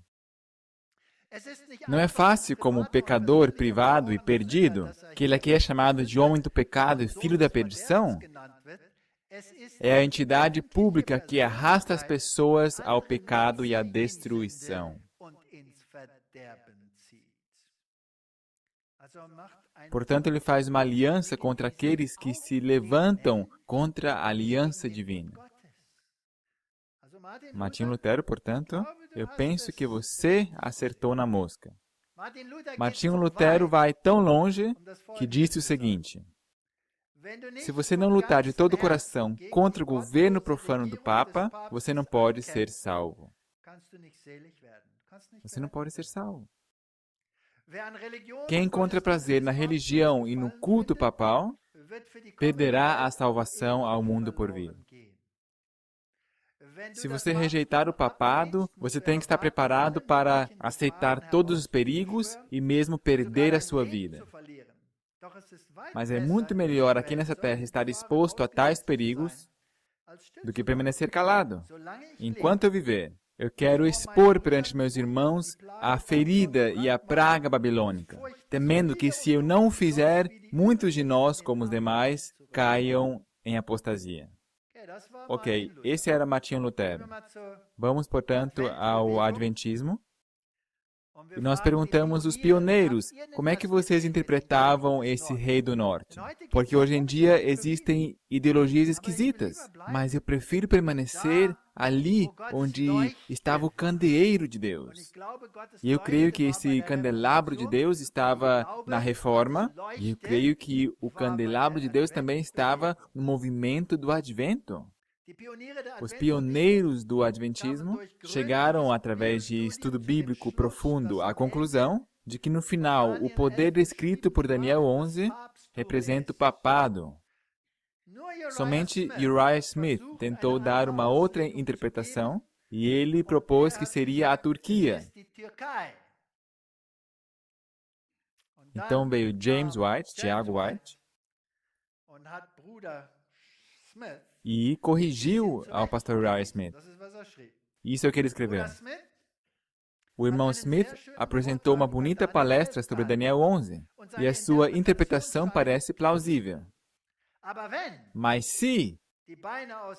[SPEAKER 2] Não é fácil, como pecador privado e perdido, que ele aqui é chamado de homem do pecado e filho da perdição? É a entidade pública que arrasta as pessoas ao pecado e à destruição. Portanto, ele faz uma aliança contra aqueles que se levantam contra a aliança divina. Martinho Lutero, portanto, eu penso que você acertou na mosca. Martinho Lutero vai tão longe que disse o seguinte: se você não lutar de todo o coração contra o governo profano do Papa, você não pode ser salvo. Você não pode ser salvo. Quem encontra prazer na religião e no culto papal, perderá a salvação ao mundo por vir. Se você rejeitar o papado, você tem que estar preparado para aceitar todos os perigos e mesmo perder a sua vida. Mas é muito melhor aqui nessa terra estar exposto a tais perigos do que permanecer calado. Enquanto eu viver, eu quero expor perante meus irmãos a ferida e a praga babilônica, temendo que, se eu não o fizer, muitos de nós, como os demais, caiam em apostasia. Ok, esse era Martinho Lutero. Vamos, portanto, ao Adventismo. E nós perguntamos os pioneiros, como é que vocês interpretavam esse rei do norte? Porque hoje em dia existem ideologias esquisitas, mas eu prefiro permanecer ali onde estava o candeeiro de Deus. E eu creio que esse candelabro de Deus estava na Reforma, e eu creio que o candelabro de Deus também estava no movimento do Advento. Os pioneiros do Adventismo chegaram, através de estudo bíblico profundo, à conclusão de que, no final, o poder descrito por Daniel 11 representa o papado. Somente Uriah Smith tentou dar uma outra interpretação, e ele propôs que seria a Turquia. Então veio James White, Tiago White, e corrigiu ao pastor Uriah Smith. Isso é o que ele escreveu. O irmão Smith apresentou uma bonita palestra sobre Daniel 11, e a sua interpretação parece plausível. Mas se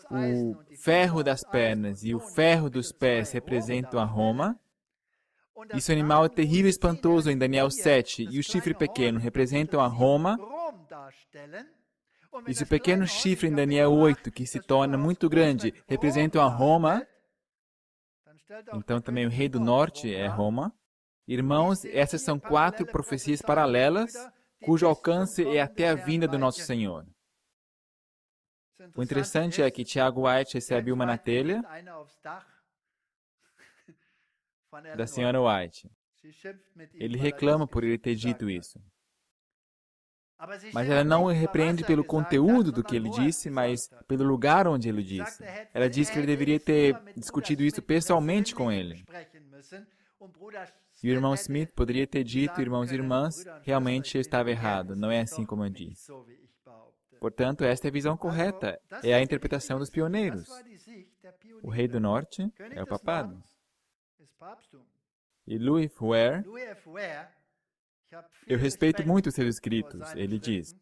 [SPEAKER 2] o ferro das pernas e o ferro dos pés representam a Roma, e se o animal terrível e espantoso em Daniel 7 e o chifre pequeno representam a Roma, e se o pequeno chifre em Daniel 8, que se torna muito grande, representam a Roma, então também o rei do norte é Roma. Irmãos, essas são 4 profecias paralelas, cujo alcance é até a vinda do nosso Senhor. O interessante é que Tiago White recebe uma na telha da senhora White. Ele reclama por ele ter dito isso. Mas ela não o repreende pelo conteúdo do que ele disse, mas pelo lugar onde ele disse. Ela diz que ele deveria ter discutido isso pessoalmente com ele. E o irmão Smith poderia ter dito, irmãos e irmãs, realmente eu estava errado, não é assim como eu disse. Portanto, esta é a visão correta, é a interpretação dos pioneiros. O rei do norte é o papado. E Louis Ware, eu respeito muito os seus escritos. Ele diz: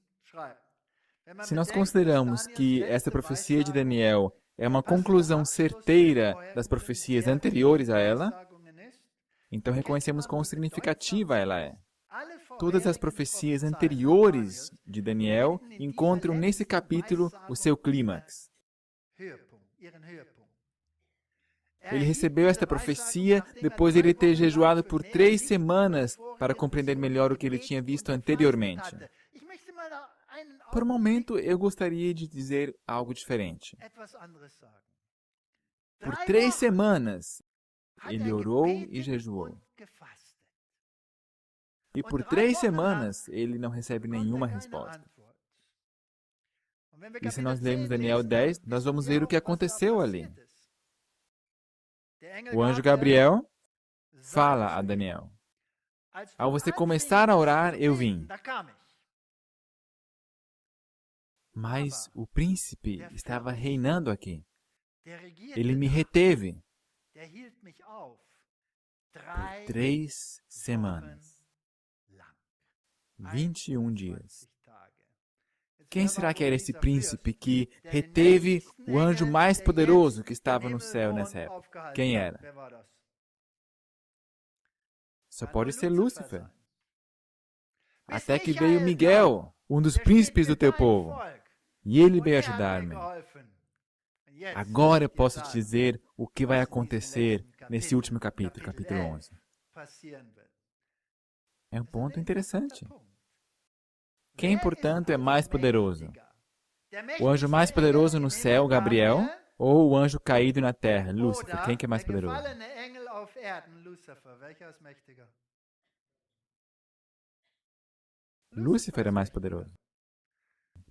[SPEAKER 2] se nós consideramos que essa profecia de Daniel é uma conclusão certeira das profecias anteriores a ela, então reconhecemos quão significativa ela é. Todas as profecias anteriores de Daniel encontram nesse capítulo o seu clímax. Ele recebeu esta profecia depois de ele ter jejuado por 3 semanas para compreender melhor o que ele tinha visto anteriormente. Por um momento, eu gostaria de dizer algo diferente. Por 3 semanas, ele orou e jejuou. E por 3 semanas, ele não recebe nenhuma resposta. E se nós lermos Daniel 10, nós vamos ver o que aconteceu ali. O anjo Gabriel fala a Daniel: ao você começar a orar, eu vim. Mas o príncipe estava reinando aqui. Ele me reteve por 3 semanas. 21 dias. Quem será que era esse príncipe que reteve o anjo mais poderoso que estava no céu nessa época? Quem era? Só pode ser Lúcifer. Até que veio Miguel, um dos príncipes do teu povo. E ele veio ajudar-me. Agora eu posso te dizer o que vai acontecer nesse último capítulo, capítulo 11. É um ponto interessante. Quem, portanto, é mais poderoso? O anjo mais poderoso no céu, Gabriel, ou o anjo caído na terra, Lúcifer? Quem que é mais poderoso? Lúcifer é mais poderoso.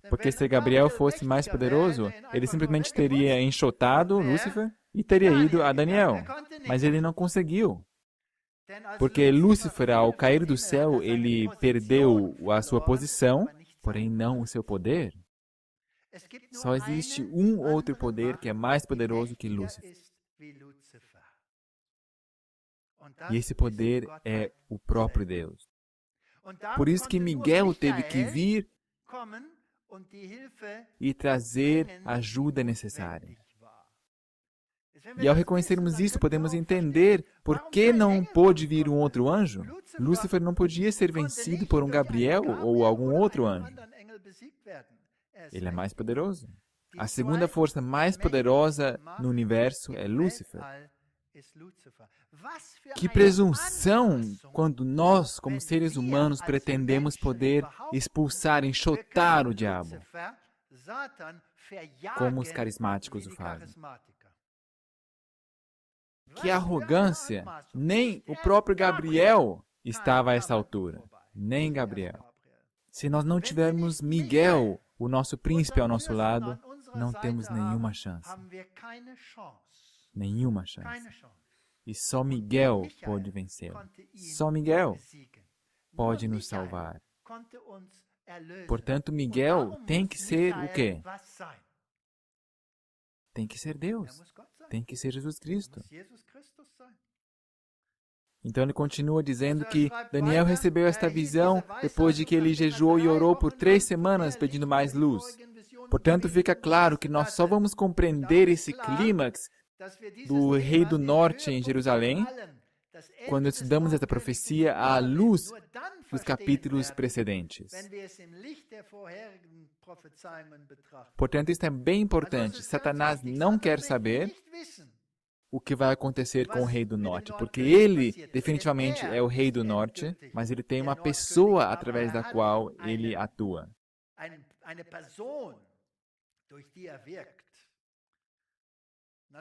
[SPEAKER 2] Porque se Gabriel fosse mais poderoso, ele simplesmente teria enxotado Lúcifer e teria ido a Daniel. Mas ele não conseguiu. Porque Lúcifer, ao cair do céu, ele perdeu a sua posição, porém não o seu poder. Só existe um outro poder que é mais poderoso que Lúcifer. E esse poder é o próprio Deus. Por isso que Miguel teve que vir e trazer a ajuda necessária. E ao reconhecermos isso, podemos entender por que não pôde vir um outro anjo. Lúcifer não podia ser vencido por um Gabriel ou algum outro anjo. Ele é mais poderoso. A segunda força mais poderosa no universo é Lúcifer. Que presunção quando nós, como seres humanos, pretendemos poder expulsar, enxotar o diabo, como os carismáticos o fazem. Que arrogância! Nem o próprio Gabriel estava a essa altura. Nem Gabriel. Se nós não tivermos Miguel, o nosso príncipe ao nosso lado, não temos nenhuma chance. Nenhuma chance. E só Miguel pode vencê-lo. Só Miguel pode nos salvar. Portanto, Miguel tem que ser o quê? Tem que ser Deus. Tem que ser Jesus Cristo. Então ele continua dizendo que Daniel recebeu esta visão depois de que ele jejuou e orou por 3 semanas pedindo mais luz. Portanto, fica claro que nós só vamos compreender esse clímax do rei do norte em Jerusalém quando estudamos essa profecia à luz dos capítulos precedentes. Portanto, isso é bem importante. Satanás não quer saber o que vai acontecer com o rei do norte, porque ele definitivamente é o rei do norte, mas ele tem uma pessoa através da qual ele atua.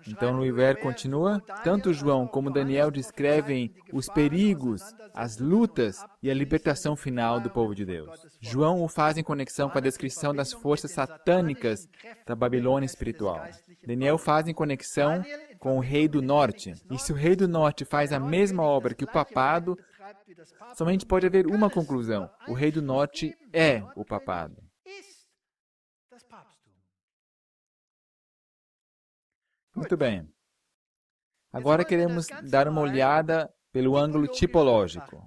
[SPEAKER 2] Então, no Iver continua, tanto João como Daniel descrevem os perigos, as lutas e a libertação final do povo de Deus. João o faz em conexão com a descrição das forças satânicas da Babilônia espiritual. Daniel faz em conexão com o rei do norte. E se o rei do norte faz a mesma obra que o papado, somente pode haver uma conclusão. O rei do norte é o papado. Muito bem. Agora queremos dar uma olhada pelo ângulo tipológico.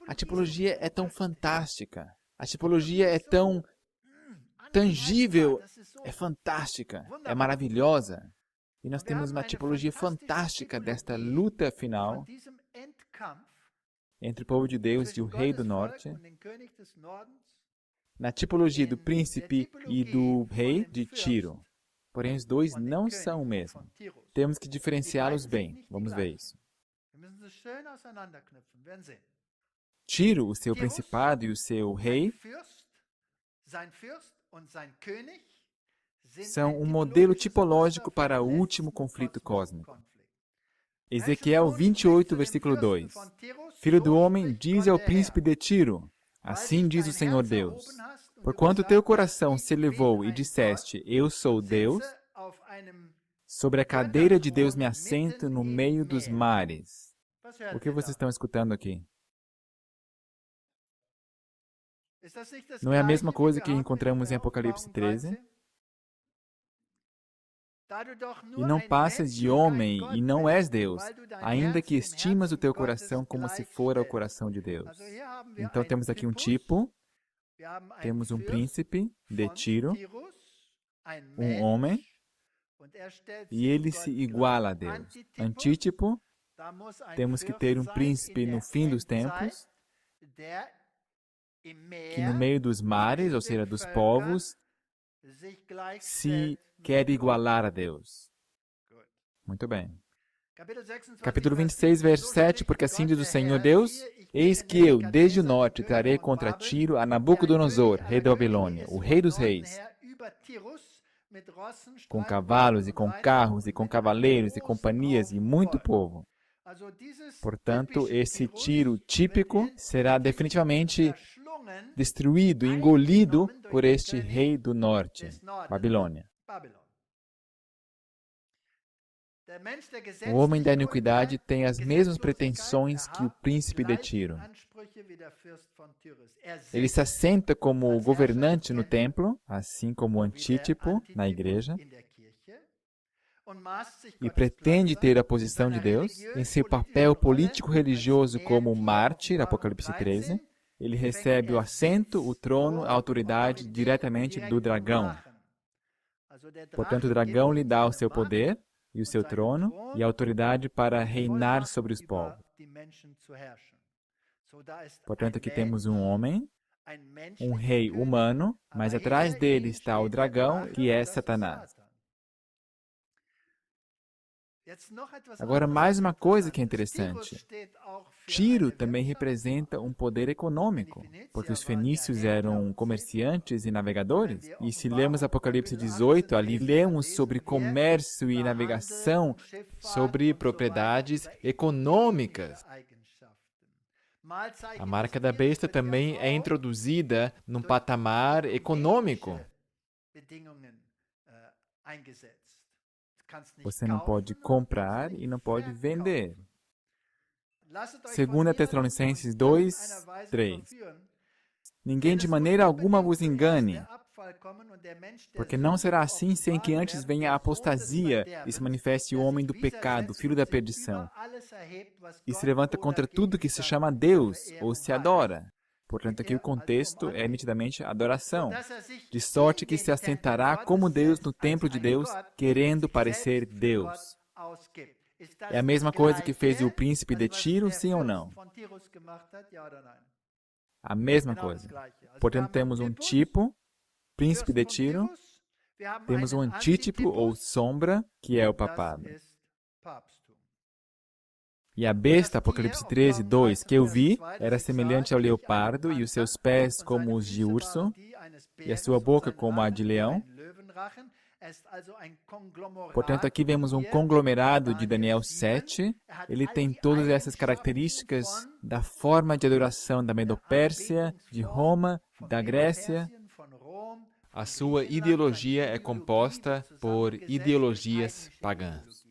[SPEAKER 2] A tipologia é tão fantástica. A tipologia é tão tangível. É fantástica. É maravilhosa. E nós temos uma tipologia fantástica desta luta final entre o povo de Deus e o rei do norte. Na tipologia do príncipe e do rei de Tiro. Porém, os dois não são o mesmo. Temos que diferenciá-los bem. Vamos ver isso. Tiro, o seu principado e o seu rei, são um modelo tipológico para o último conflito cósmico. Ezequiel 28, versículo 2. Filho do homem, diz ao príncipe de Tiro, assim diz o Senhor Deus, porquanto teu coração se elevou e disseste, eu sou Deus, sobre a cadeira de Deus me assento no meio dos mares. O que vocês estão escutando aqui? Não é a mesma coisa que encontramos em Apocalipse 13? E não passas de homem e não és Deus, ainda que estimas o teu coração como se fora o coração de Deus. Então temos aqui um tipo, temos um príncipe de Tiro, um homem, e ele se iguala a Deus. Antítipo, temos que ter um príncipe no fim dos tempos, que no meio dos mares, ou seja, dos povos, se quer igualar a Deus. Muito bem. Capítulo 26, verso 7, porque assim diz o Senhor Deus, eis que eu, desde o norte, trarei contra Tiro a Nabucodonosor, rei da Babilônia, o rei dos reis, com cavalos e com carros e com cavaleiros e companhias e muito povo. Portanto, esse Tiro típico será definitivamente destruído, engolido por este rei do norte, Babilônia. O homem da iniquidade tem as mesmas pretensões que o príncipe de Tiro. Ele se assenta como governante no templo, assim como o Antítipo na igreja, e pretende ter a posição de Deus. Em seu papel político-religioso como mártir, Apocalipse 13, ele recebe o assento, o trono, a autoridade diretamente do dragão. Portanto, o dragão lhe dá o seu poder e o seu trono e a autoridade para reinar sobre os povos. Portanto, aqui temos um homem, um rei humano, mas atrás dele está o dragão, que é Satanás. Agora, mais uma coisa que é interessante. Tiro também representa um poder econômico, porque os fenícios eram comerciantes e navegadores. E se lemos Apocalipse 18, ali lemos sobre comércio e navegação, sobre propriedades econômicas. A marca da besta também é introduzida num patamar econômico. Você não pode comprar e não pode vender. 2 Tessalonicenses 2, 3. Ninguém de maneira alguma vos engane, porque não será assim sem que antes venha a apostasia e se manifeste o homem do pecado, filho da perdição, e se levanta contra tudo que se chama Deus ou se adora. Portanto, aqui o contexto é nitidamente adoração, de sorte que se assentará como Deus no templo de Deus, querendo parecer Deus. É a mesma coisa que fez o príncipe de Tiro, sim ou não? A mesma coisa. Portanto, temos um tipo, príncipe de Tiro, temos um antítipo ou sombra, que é o papado. E a besta, Apocalipse 13, 2, que eu vi, era semelhante ao leopardo, e os seus pés como os de urso, e a sua boca como a de leão. Portanto, aqui vemos um conglomerado de Daniel 7. Ele tem todas essas características da forma de adoração da Medopérsia, de Roma, da Grécia. A sua ideologia é composta por ideologias pagãs.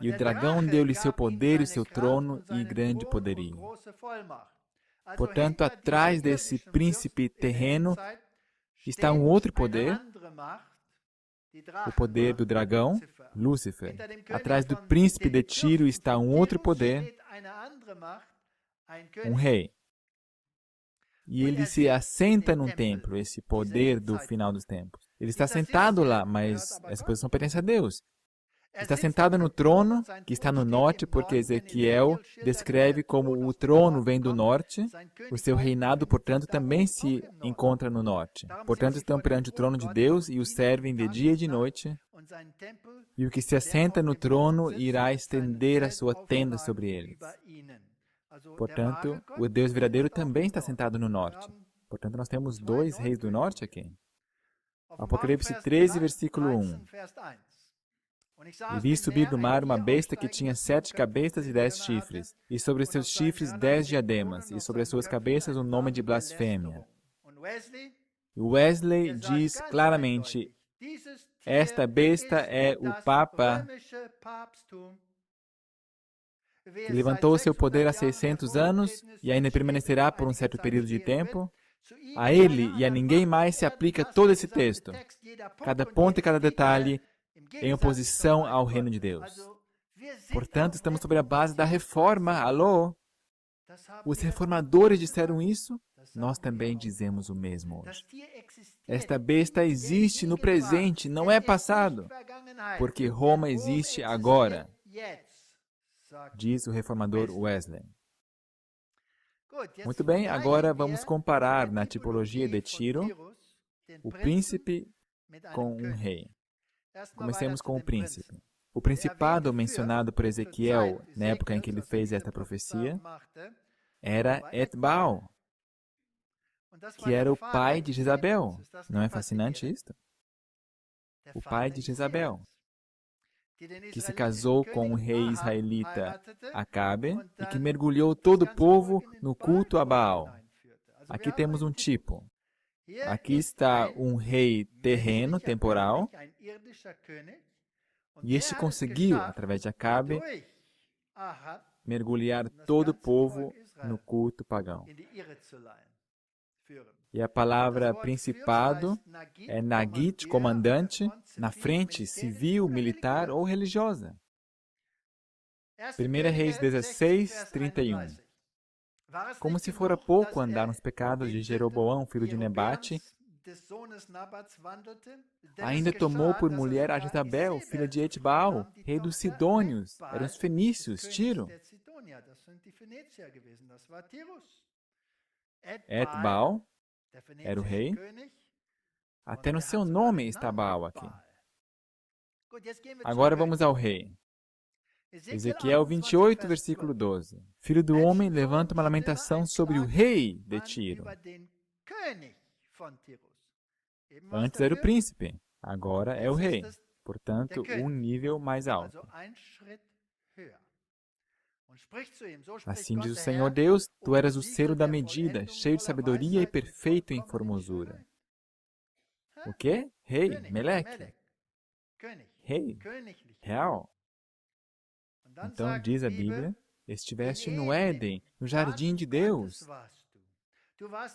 [SPEAKER 2] E o dragão deu-lhe seu poder e seu trono e grande poderio. Portanto, atrás desse príncipe terreno está um outro poder, o poder do dragão, Lúcifer. Atrás do príncipe de Tiro está um outro poder, um rei. E ele se assenta num templo, esse poder do final dos tempos. Ele está sentado lá, mas essa posição pertence a Deus. Está sentado no trono, que está no norte, porque Ezequiel descreve como o trono vem do norte. O seu reinado, portanto, também se encontra no norte. Portanto, estão perante o trono de Deus e o servem de dia e de noite. E o que se assenta no trono irá estender a sua tenda sobre eles. Portanto, o Deus verdadeiro também está sentado no norte. Portanto, nós temos dois reis do norte aqui. Apocalipse 13, versículo 1. E vi subir do mar uma besta que tinha 7 cabeças e 10 chifres, e sobre seus chifres 10 diademas, e sobre as suas cabeças um nome de blasfêmia. E Wesley diz claramente, esta besta é o Papa que levantou seu poder há 600 anos e ainda permanecerá por um certo período de tempo. A ele e a ninguém mais se aplica todo esse texto, cada ponto e cada detalhe, em oposição ao reino de Deus. Portanto, estamos sobre a base da reforma. Alô? Os reformadores disseram isso, nós também dizemos o mesmo hoje. Esta besta existe no presente, não é passado, porque Roma existe agora, diz o reformador Wesley. Muito bem, agora vamos comparar na tipologia de Tiro o príncipe com um rei. Comecemos com o príncipe. O principado mencionado por Ezequiel, na época em que ele fez esta profecia, era Etbaal, que era o pai de Jezabel. Não é fascinante isto? O pai de Jezabel, que se casou com o rei israelita Acabe e que mergulhou todo o povo no culto a Baal. Aqui temos um tipo. Aqui está um rei terreno, temporal, e este conseguiu, através de Acabe, mergulhar todo o povo no culto pagão. E a palavra principado é Nagit, comandante, na frente, civil, militar ou religiosa. 1 Reis 16, 31. Como se fora pouco andar nos pecados de Jeroboão, filho de Nebate, ainda tomou por mulher a Jezabel, filha de Etbaal, rei dos Sidônios, eram os fenícios, Tiro. Etbaal era o rei. Até no seu nome está Baal aqui. Agora vamos ao rei. Ezequiel 28, versículo 12. Filho do homem, levanta uma lamentação sobre o rei de Tiro. Antes era o príncipe, agora é o rei. Portanto, um nível mais alto. Assim diz o Senhor Deus, tu eras o selo da medida, cheio de sabedoria e perfeito em formosura. O quê? Rei, Meleque. Rei, real. Então, diz a Bíblia, estiveste no Éden, no jardim de Deus.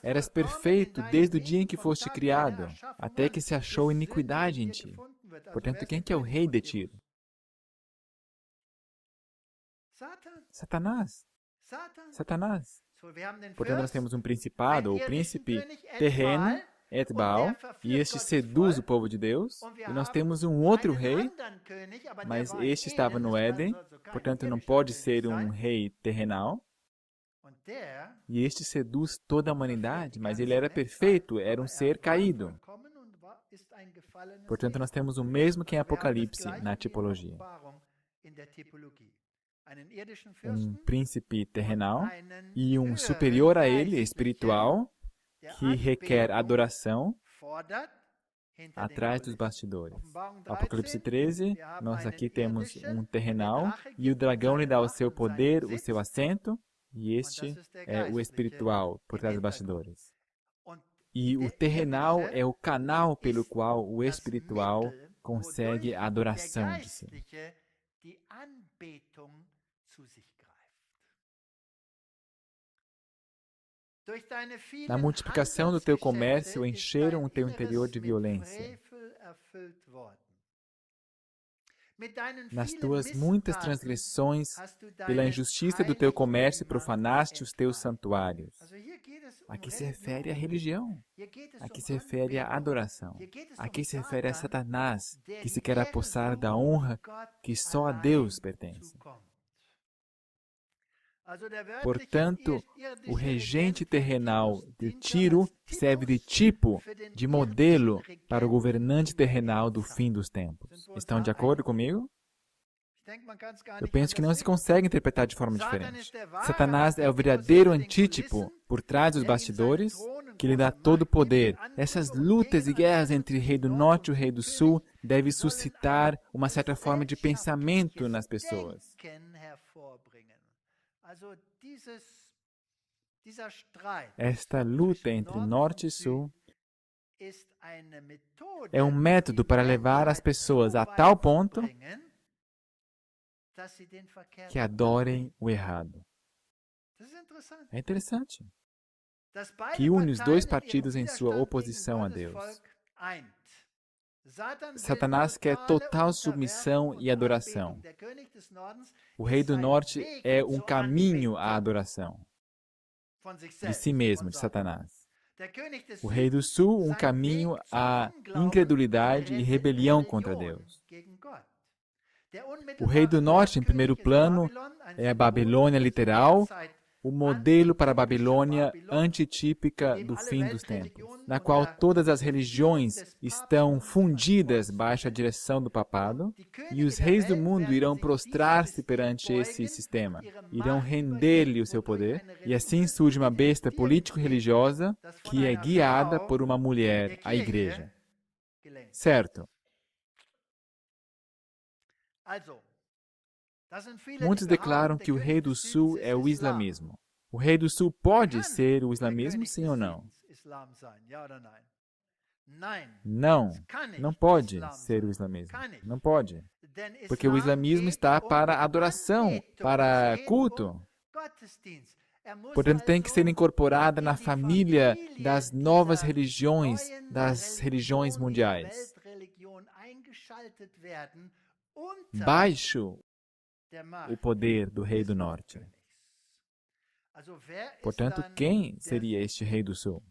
[SPEAKER 2] Eras perfeito desde o dia em que foste criado, até que se achou iniquidade em ti. Portanto, quem que é o rei de Tiro? Satanás. Satanás. Portanto, nós temos um principado, ou príncipe terreno, Etbaal, e este seduz o povo de Deus. E nós temos um outro rei, mas este estava no Éden, portanto não pode ser um rei terrenal. E este seduz toda a humanidade, mas ele era perfeito, era um ser caído. Portanto, nós temos o mesmo que em Apocalipse, na tipologia. Um príncipe terrenal e um superior a ele, espiritual, que requer adoração atrás dos bastidores. Apocalipse 13, nós aqui temos um terrenal e o dragão lhe dá o seu poder, o seu assento, e este é o espiritual por trás dos bastidores. E o terrenal é o canal pelo qual o espiritual consegue a adoração de si. Na multiplicação do teu comércio, encheram o teu interior de violência. Nas tuas muitas transgressões, pela injustiça do teu comércio, profanaste os teus santuários. Aqui se refere à religião. Aqui se refere à adoração. Aqui se refere a Satanás, que se quer apossar da honra que só a Deus pertence. Portanto, o regente terrenal de Tiro serve de tipo, de modelo para o governante terrenal do fim dos tempos. Estão de acordo comigo? Eu penso que não se consegue interpretar de forma diferente. Satanás é o verdadeiro antítipo por trás dos bastidores, que lhe dá todo o poder. Essas lutas e guerras entre o rei do norte e o rei do sul devem suscitar uma certa forma de pensamento nas pessoas. Esta luta entre norte e sul é um método para levar as pessoas a tal ponto que adorem o errado. É interessante. Que une os dois partidos em sua oposição a Deus. Satanás quer total submissão e adoração. O rei do norte é um caminho à adoração de si mesmo, de Satanás. O rei do sul, um caminho à incredulidade e rebelião contra Deus. O rei do norte, em primeiro plano, é a Babilônia literal, o modelo para a Babilônia antitípica do fim dos tempos, na qual todas as religiões estão fundidas baixo a direção do papado, e os reis do mundo irão prostrar-se perante esse sistema, irão render-lhe o seu poder, e assim surge uma besta político-religiosa que é guiada por uma mulher, a igreja. Certo? Muitos declaram que o rei do sul é o islamismo. O rei do sul pode ser o islamismo, sim ou não? Não, não pode ser o islamismo. Não pode. Porque o islamismo está para adoração, para culto. Portanto, tem que ser incorporada na família das novas religiões, das religiões mundiais. Baixo o poder do rei do norte. Portanto, quem seria este rei do sul?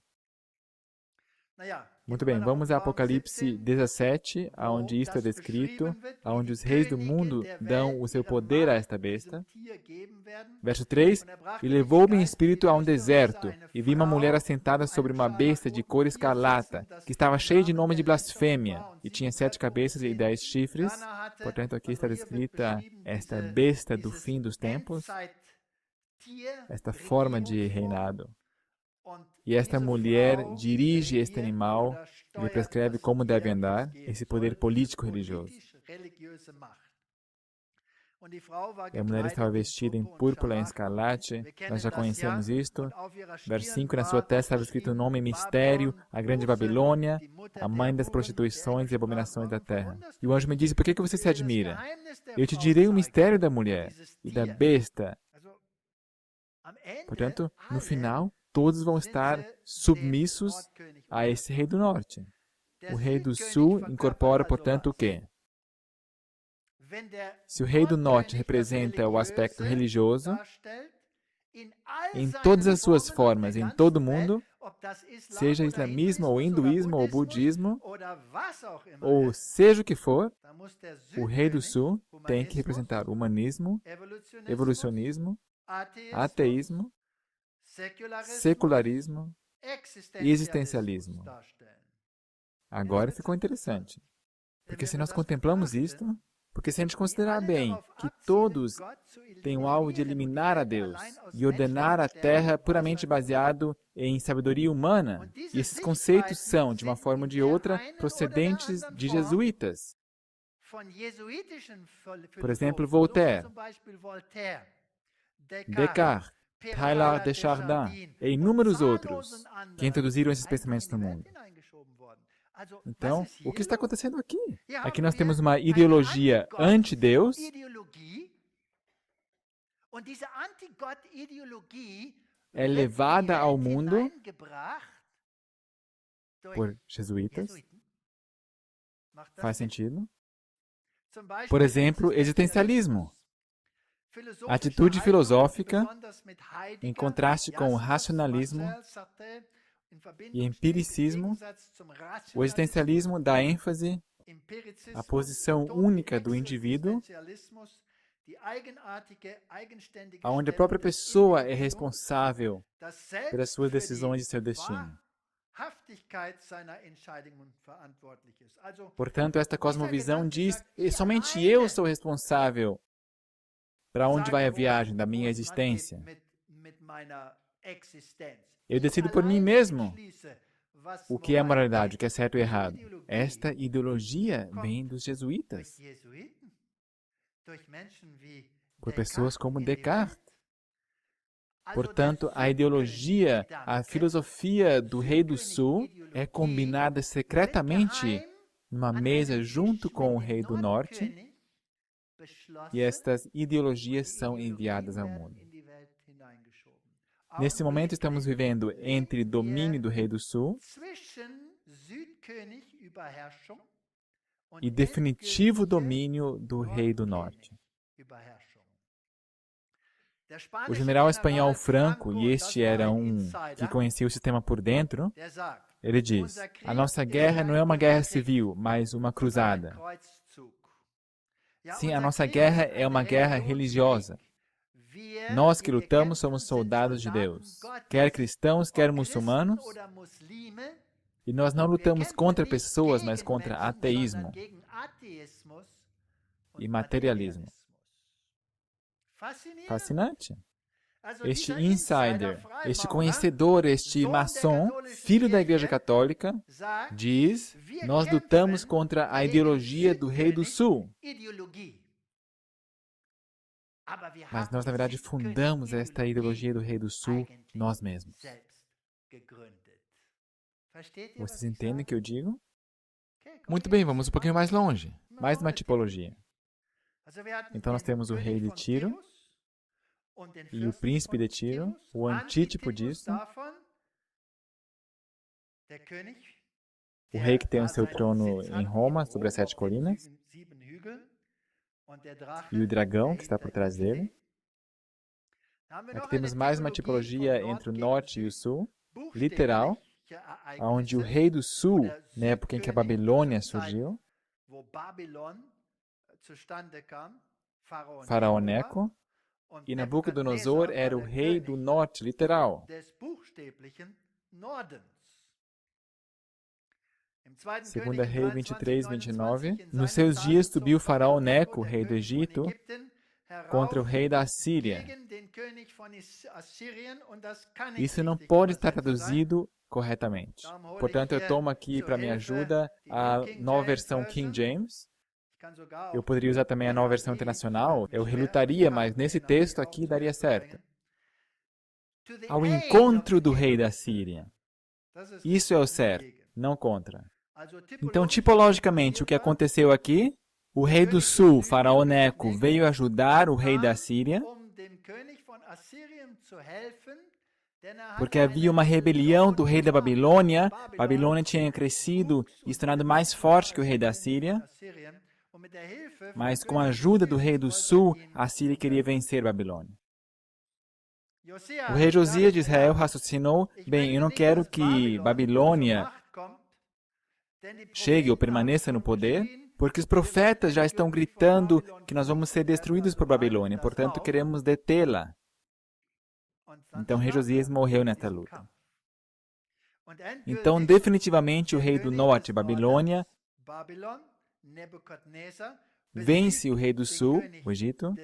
[SPEAKER 2] Muito bem, vamos a Apocalipse 17, onde isto é descrito, onde os reis do mundo dão o seu poder a esta besta. Verso 3, e levou-me em espírito a um deserto, e vi uma mulher assentada sobre uma besta de cor escarlata, que estava cheia de nome de blasfêmia, e tinha 7 cabeças e 10 chifres. Portanto, aqui está descrita esta besta do fim dos tempos, esta forma de reinado. E esta mulher dirige este animal, lhe prescreve como deve andar, esse poder político-religioso. E a mulher estava vestida em púrpura e em escarlate, nós já conhecemos isto. Verso 5, na sua testa estava escrito o nome mistério, a grande Babilônia, a mãe das prostituições e abominações da terra. E o anjo me disse, por que você se admira? Eu te direi o mistério da mulher e da besta. Portanto, no final, todos vão estar submissos a esse rei do norte. O rei do sul incorpora, portanto, o quê? Se o rei do norte representa o aspecto religioso, em todas as suas formas, em todo o mundo, seja islamismo, ou hinduísmo, ou budismo, ou seja o que for, o rei do sul tem que representar humanismo, evolucionismo, ateísmo, secularismo e existencialismo. Agora ficou interessante. Porque se nós contemplamos isto, porque se a gente considerar bem que todos têm o alvo de eliminar a Deus e ordenar a terra puramente baseado em sabedoria humana, e esses conceitos são, de uma forma ou de outra, procedentes de jesuítas. Por exemplo, Voltaire, Descartes, Teilhard de Chardin e inúmeros outros que introduziram esses pensamentos no mundo. Então, o que está acontecendo aqui? Aqui nós temos uma ideologia anti-Deus, é levada ao mundo por jesuítas. Faz sentido? Por exemplo, existencialismo. A atitude filosófica, em contraste com o racionalismo e empiricismo, o existencialismo dá ênfase à posição única do indivíduo, onde a própria pessoa é responsável pelas suas decisões e seu destino. Portanto, esta cosmovisão diz: somente eu sou responsável para onde vai a viagem da minha existência. Eu decido por mim mesmo o que é moralidade, o que é certo e errado. Esta ideologia vem dos jesuítas, por pessoas como Descartes. Portanto, a ideologia, a filosofia do Rei do Sul é combinada secretamente numa mesa junto com o Rei do Norte, e estas ideologias são enviadas ao mundo. Nesse momento, estamos vivendo entre domínio do Rei do Sul e definitivo domínio do Rei do Norte. O general espanhol Franco, e este era um que conhecia o sistema por dentro, ele diz: a nossa guerra não é uma guerra civil, mas uma cruzada. Sim, a nossa guerra é uma guerra religiosa. Nós que lutamos somos soldados de Deus, quer cristãos, quer muçulmanos, e nós não lutamos contra pessoas, mas contra ateísmo e materialismo. Fascinante. Este insider, este conhecedor, este maçom, filho da Igreja Católica, diz: nós lutamos contra a ideologia do Rei do Sul. Mas nós, na verdade, fundamos esta ideologia do Rei do Sul nós mesmos. Vocês entendem o que eu digo? Muito bem, vamos um pouquinho mais longe. Mais uma tipologia. Então nós temos o rei de Tiro e o príncipe de Tiro, o antítipo disso. O rei que tem o seu trono em Roma, sobre as 7 colinas. E o dragão que está por trás dele. Aqui temos mais uma tipologia entre o norte e o sul, literal, onde o rei do sul, na época em que a Babilônia surgiu, Faraó Neco, e Nabucodonosor era o rei do norte, literal. Segunda Rei 23, 29. Nos seus dias subiu Faraó Neco, rei do Egito, contra o rei da Assíria. Isso não pode estar traduzido corretamente. Portanto, eu tomo aqui para minha ajuda a nova versão King James. Eu poderia usar também a nova versão internacional. Eu relutaria, mas nesse texto aqui daria certo. Ao encontro do rei da Síria. Isso é o certo, não contra. Então, tipologicamente, o que aconteceu aqui? O rei do sul, Faraó Neco, veio ajudar o rei da Síria, porque havia uma rebelião do rei da Babilônia. Babilônia tinha crescido e se tornado mais forte que o rei da Síria. Mas com a ajuda do rei do sul, a Síria queria vencer a Babilônia. O rei Josias de Israel raciocinou: bem, eu não quero que Babilônia chegue ou permaneça no poder, porque os profetas já estão gritando que nós vamos ser destruídos por Babilônia, portanto queremos detê-la. Então o rei Josias morreu nesta luta. Então, definitivamente, o rei do norte, Babilônia, vence o rei do sul, o Egito,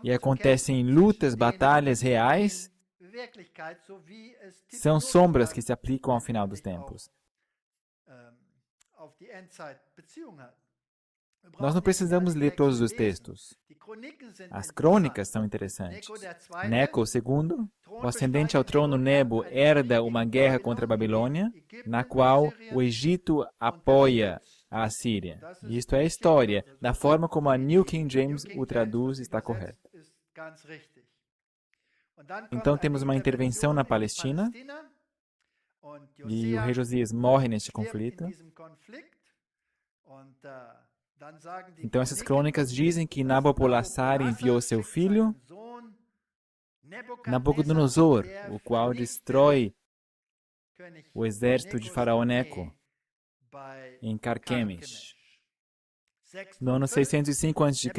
[SPEAKER 2] e acontecem lutas, batalhas reais. São sombras que se aplicam ao final dos tempos. Nós não precisamos ler todos os textos. As crônicas são interessantes. Neco II, o ascendente ao trono Nebo, herda uma guerra contra a Babilônia, na qual o Egito apoia a Assíria. E isto é a história. Da forma como a New King James o traduz, está correto. Então temos uma intervenção na Palestina, e o rei Josias morre neste conflito. Então essas crônicas dizem que Nabopolassar enviou seu filho, Nabucodonosor, o qual destrói o exército de Faraó Neco em Carquemes. No ano 605 a.C.,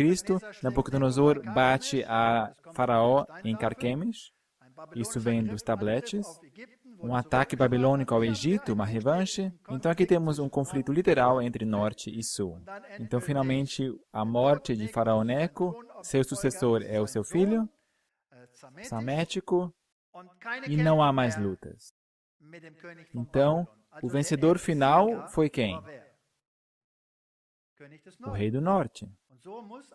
[SPEAKER 2] Nabucodonosor bate a Faraó em Carquemes. Isso vem dos tabletes. Um ataque babilônico ao Egito, uma revanche. Então aqui temos um conflito literal entre norte e sul. Então finalmente a morte de Faraó Neco, seu sucessor é o seu filho, Samético, e não há mais lutas. Então, o vencedor final foi quem? O rei do norte.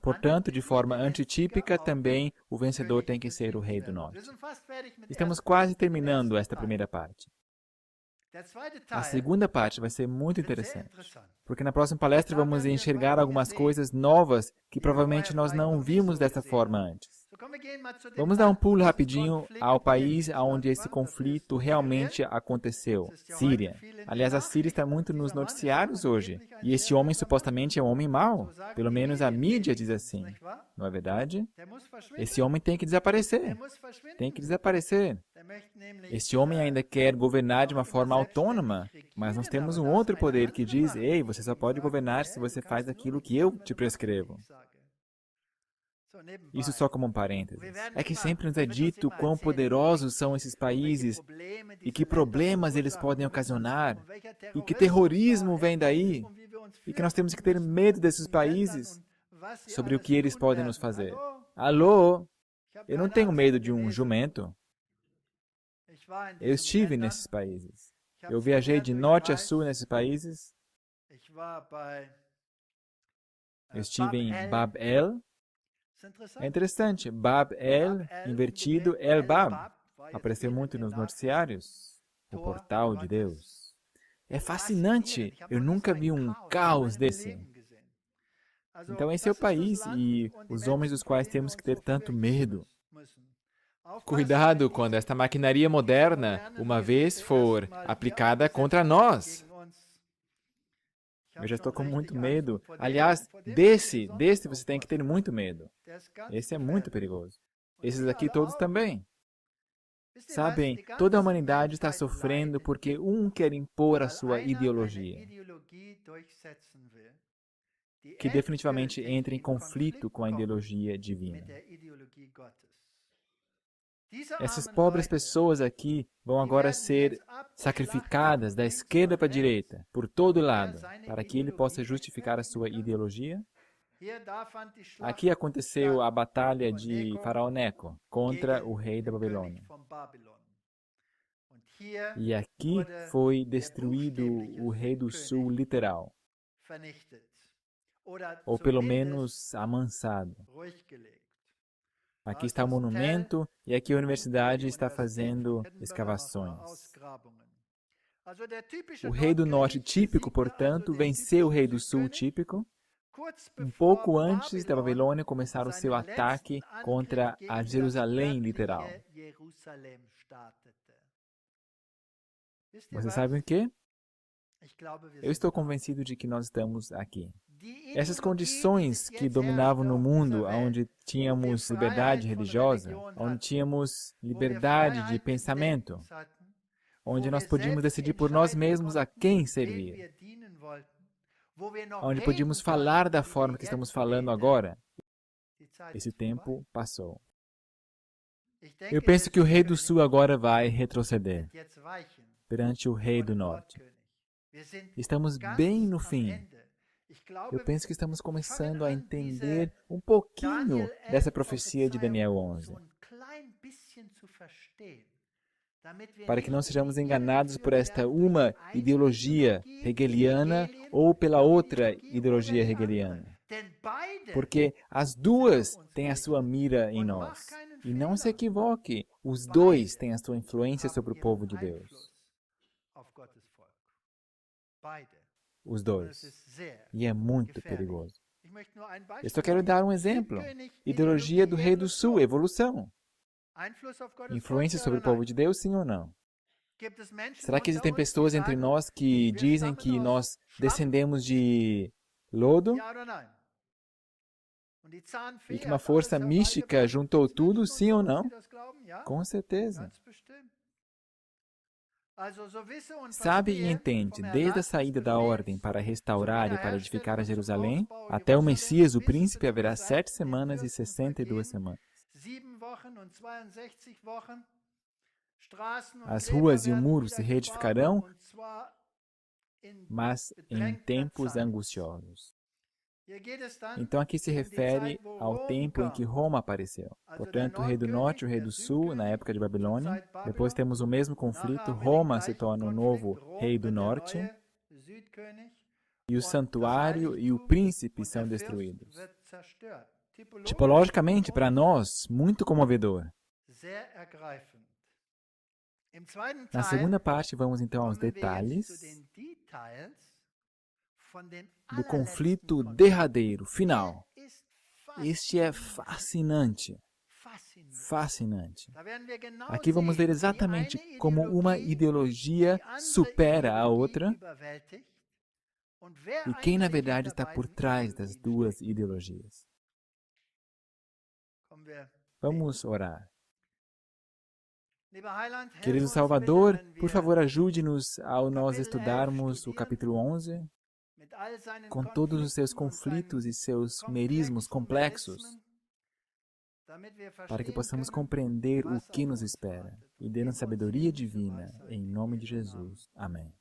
[SPEAKER 2] Portanto, de forma antitípica, também o vencedor tem que ser o rei do norte. Estamos quase terminando esta primeira parte. A segunda parte vai ser muito interessante, porque na próxima palestra vamos enxergar algumas coisas novas que provavelmente nós não vimos dessa forma antes. Vamos dar um pulo rapidinho ao país onde esse conflito realmente aconteceu, Síria. Aliás, a Síria está muito nos noticiários hoje, e esse homem supostamente é um homem mau, pelo menos a mídia diz assim, não é verdade? Esse homem tem que desaparecer, Esse homem ainda quer governar de uma forma autônoma, mas nós temos um outro poder que diz, ei, você só pode governar se você faz aquilo que eu te prescrevo. Isso só como um parênteses. É que sempre nos é dito quão poderosos são esses países e que problemas eles podem ocasionar e que terrorismo vem daí e que nós temos que ter medo desses países sobre o que eles podem nos fazer. Alô? Eu não tenho medo de um jumento. Eu estive nesses países. Eu viajei de norte a sul nesses países. Eu estive em Bab El. É interessante, Bab El, invertido, El Bab. Apareceu muito nos noticiários. O portal de Deus. É fascinante. Eu nunca vi um caos desse. Então esse é o país e os homens dos quais temos que ter tanto medo. Cuidado quando esta maquinaria moderna, uma vez for aplicada contra nós. Eu já estou com muito medo. Aliás, desse você tem que ter muito medo. Esse é muito perigoso. Esses aqui todos também. Sabem, toda a humanidade está sofrendo porque um quer impor a sua ideologia, que definitivamente entra em conflito com a ideologia divina. Essas pobres pessoas aqui vão agora ser sacrificadas da esquerda para a direita, por todo lado, para que ele possa justificar a sua ideologia. Aqui aconteceu a batalha de Faraó Neco contra o rei da Babilônia. E aqui foi destruído o rei do sul literal, ou pelo menos amansado. Aqui está o monumento e aqui a universidade está fazendo escavações. O rei do norte típico, portanto, venceu o rei do sul típico. Um pouco antes da Babilônia começar o seu ataque contra a Jerusalém literal. Vocês sabem o quê? Eu estou convencido de que nós estamos aqui. Essas condições que dominavam no mundo, onde tínhamos liberdade religiosa, onde tínhamos liberdade de pensamento, onde nós podíamos decidir por nós mesmos a quem servir, onde podíamos falar da forma que estamos falando agora, esse tempo passou. Eu penso que o rei do sul agora vai retroceder perante o rei do norte. Estamos bem no fim. Eu penso que estamos começando a entender um pouquinho dessa profecia de Daniel 11. Para que não sejamos enganados por esta uma ideologia hegeliana ou pela outra ideologia hegeliana. Porque as duas têm a sua mira em nós. E não se equivoque, os dois têm a sua influência sobre o povo de Deus. Os dois. E é muito perigoso. Eu só quero dar um exemplo. Ideologia do rei do sul, evolução. Influência sobre o povo de Deus, sim ou não? Será que existem pessoas entre nós que dizem que nós descendemos de lodo, e que uma força mística juntou tudo, sim ou não? Com certeza. Sabe e entende, desde a saída da ordem para restaurar e para edificar Jerusalém, até o Messias, o príncipe, haverá 7 semanas e 62 semanas. As ruas e o muro se reedificarão, mas em tempos angustiosos. Então aqui se refere ao tempo em que Roma apareceu. Portanto, o rei do norte e o rei do sul, na época de Babilônia. Depois temos o mesmo conflito, Roma se torna o novo rei do norte. E o santuário e o príncipe são destruídos. Tipologicamente, para nós, muito comovedor. Na segunda parte, vamos então aos detalhes do conflito derradeiro, final. Este é fascinante. Fascinante. Aqui vamos ver exatamente como uma ideologia supera a outra e quem na verdade está por trás das duas ideologias. Vamos orar. Querido Salvador, por favor ajude-nos ao nós estudarmos o capítulo 11, com todos os seus conflitos e seus merismos complexos, para que possamos compreender o que nos espera e dê-nos sabedoria divina, em nome de Jesus. Amém.